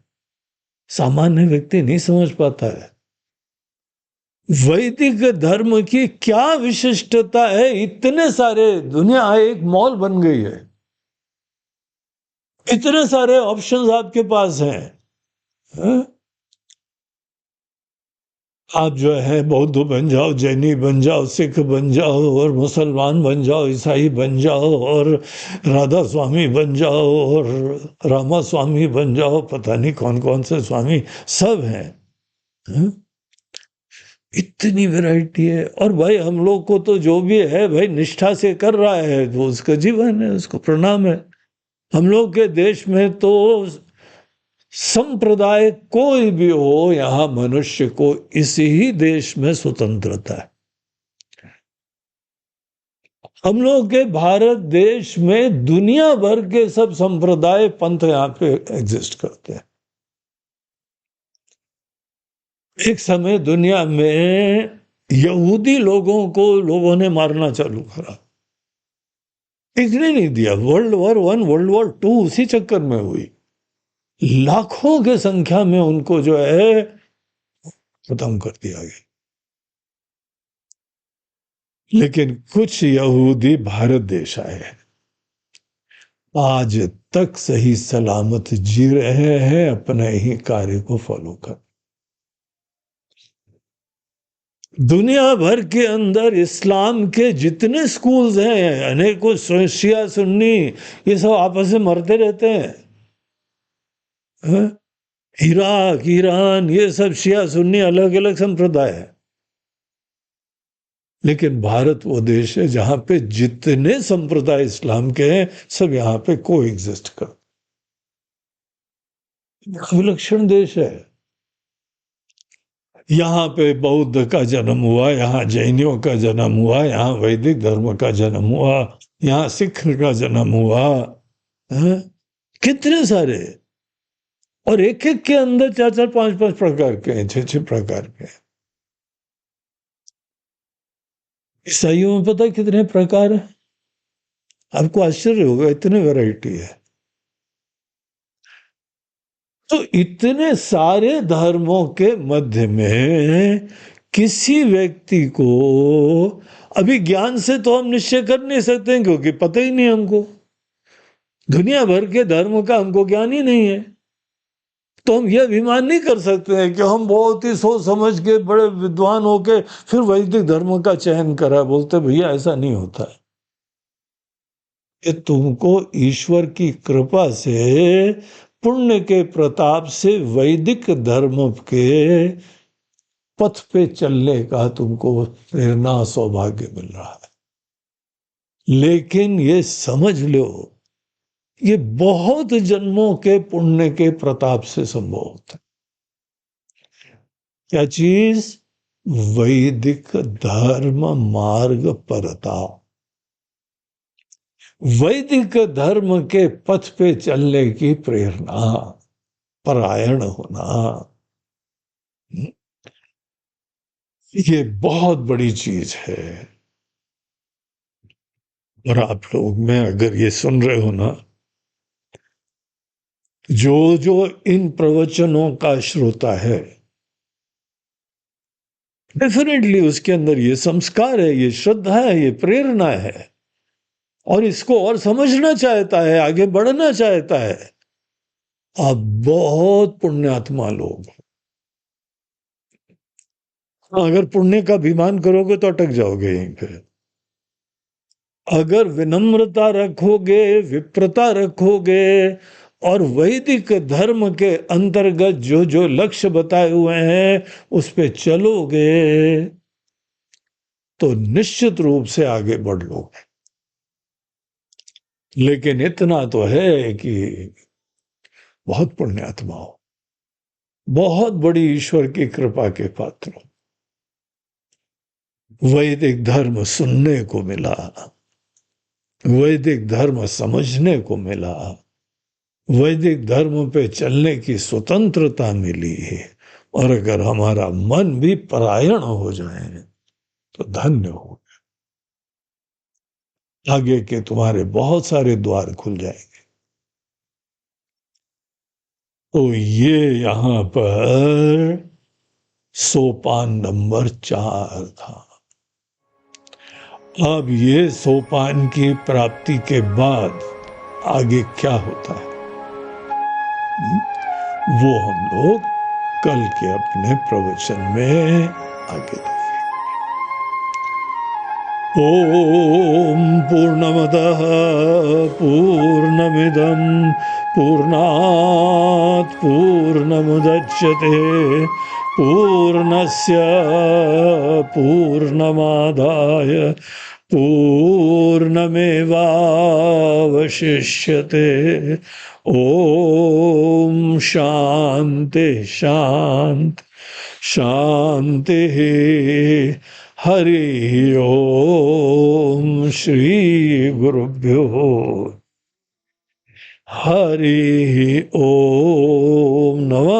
सामान्य व्यक्ति नहीं समझ पाता है। वैदिक धर्म की क्या विशिष्टता है, इतने सारे, दुनिया एक मॉल बन गई है, इतने सारे ऑप्शंस आपके पास हैं, है? आप जो है बौद्ध बन जाओ, जैनी बन जाओ, सिख बन जाओ, और मुसलमान बन जाओ, ईसाई बन जाओ, और राधा स्वामी बन जाओ, और रामा स्वामी बन जाओ, पता नहीं कौन कौन से स्वामी सब हैं, है? इतनी वैरायटी है। और भाई हम लोग को तो जो भी है भाई निष्ठा से कर रहा है, वो उसका जीवन है, उसको प्रणाम है। हम लोग के देश में तो संप्रदाय कोई भी हो, यहां मनुष्य को इसी ही देश में स्वतंत्रता है। हम लोग के भारत देश में दुनिया भर के सब संप्रदाय, पंथ यहां पे एग्जिस्ट करते हैं। एक समय दुनिया में यहूदी लोगों को लोगों ने मारना चालू करा, इसने नहीं दिया। वर्ल्ड वॉर 1, वर्ल्ड वॉर 2 उसी चक्कर में हुई, लाखों के संख्या में उनको जो है खत्म कर दिया गया। लेकिन कुछ यहूदी भारत देश आए, आज तक सही सलामत जी रहे हैं, अपने ही कार्य को फॉलो कर। दुनिया भर के अंदर इस्लाम के जितने स्कूल्स हैं, अनेकों शिया सुन्नी, ये सब आपस में मरते रहते हैं, है? इराक, ईरान, ये सब शिया सुन्नी अलग अलग संप्रदाय है। लेकिन भारत वो देश है जहां पे जितने संप्रदाय इस्लाम के हैं, सब यहां पे को एग्जिस्ट कर, विलक्षण देश है। यहाँ पे बौद्ध का जन्म हुआ, यहाँ जैनियों का जन्म हुआ, यहाँ वैदिक धर्म का जन्म हुआ, यहाँ सिख का जन्म हुआ, है? कितने सारे, और एक एक के अंदर 4-4 5-5 प्रकार के हैं, 6-6 प्रकार के। ईसाइयों में पता है कितने प्रकार है? आपको आश्चर्य होगा, इतने वैरायटी है। तो इतने सारे धर्मों के मध्य में किसी व्यक्ति को, अभी ज्ञान से तो हम निश्चय कर नहीं सकते हैं, क्योंकि पता ही नहीं हमको, दुनिया भर के धर्म का हमको ज्ञान ही नहीं है। तो हम यह अभिमान नहीं कर सकते हैं कि हम बहुत ही सोच समझ के बड़े विद्वान होके फिर वैदिक धर्म का चयन करा। बोलते भैया ऐसा नहीं होता है, कि तुमको ईश्वर की कृपा से, पुण्य के प्रताप से वैदिक धर्म के पथ पे चलने का तुमको प्रेरणा, सौभाग्य मिल रहा है। लेकिन ये समझ लो, ये बहुत जन्मों के पुण्य के प्रताप से संभव होता है। क्या चीज? वैदिक धर्म मार्ग परताप, वैदिक धर्म के पथ पे चलने की प्रेरणा, परायण होना, ये बहुत बड़ी चीज है। और आप लोग में अगर ये सुन रहे हो ना, जो जो इन प्रवचनों का श्रोता है, डेफिनेटली उसके अंदर ये संस्कार है, ये श्रद्धा है, ये प्रेरणा है, और इसको और समझना चाहता है, आगे बढ़ना चाहता है। आप बहुत पुण्यात्मा लोग। अगर पुण्य का अभिमान करोगे तो अटक जाओगे यहीं पे। अगर विनम्रता रखोगे, विप्रता रखोगे, और वैदिक धर्म के अंतर्गत जो जो लक्ष्य बताए हुए हैं उस पे चलोगे, तो निश्चित रूप से आगे बढ़ लोगे। लेकिन इतना तो है कि बहुत पुण्यात्मा हो, बहुत बड़ी ईश्वर की कृपा के पात्र हो। वैदिक धर्म सुनने को मिला, वैदिक धर्म समझने को मिला, वैदिक धर्म पे चलने की स्वतंत्रता मिली है। और अगर हमारा मन भी परायण हो जाए तो धन्य हो, आगे के तुम्हारे बहुत सारे द्वार खुल जाएंगे। तो ये यहां पर सोपान नंबर 4 था। अब ये सोपान की प्राप्ति के बाद आगे क्या होता है, वो हम लोग कल के अपने प्रवचन में आगे देखेंगे। ओम पूर्णमदः पूर्णमिदं पूर्णात् पूर्णमुदच्यते पूर्णस्य पूर्णमादाय पूर्णमेवावशिष्यते। ओम शांति शांति शांति। हरि ओम। श्री गुरुभ्यो हरि ओम। नमः।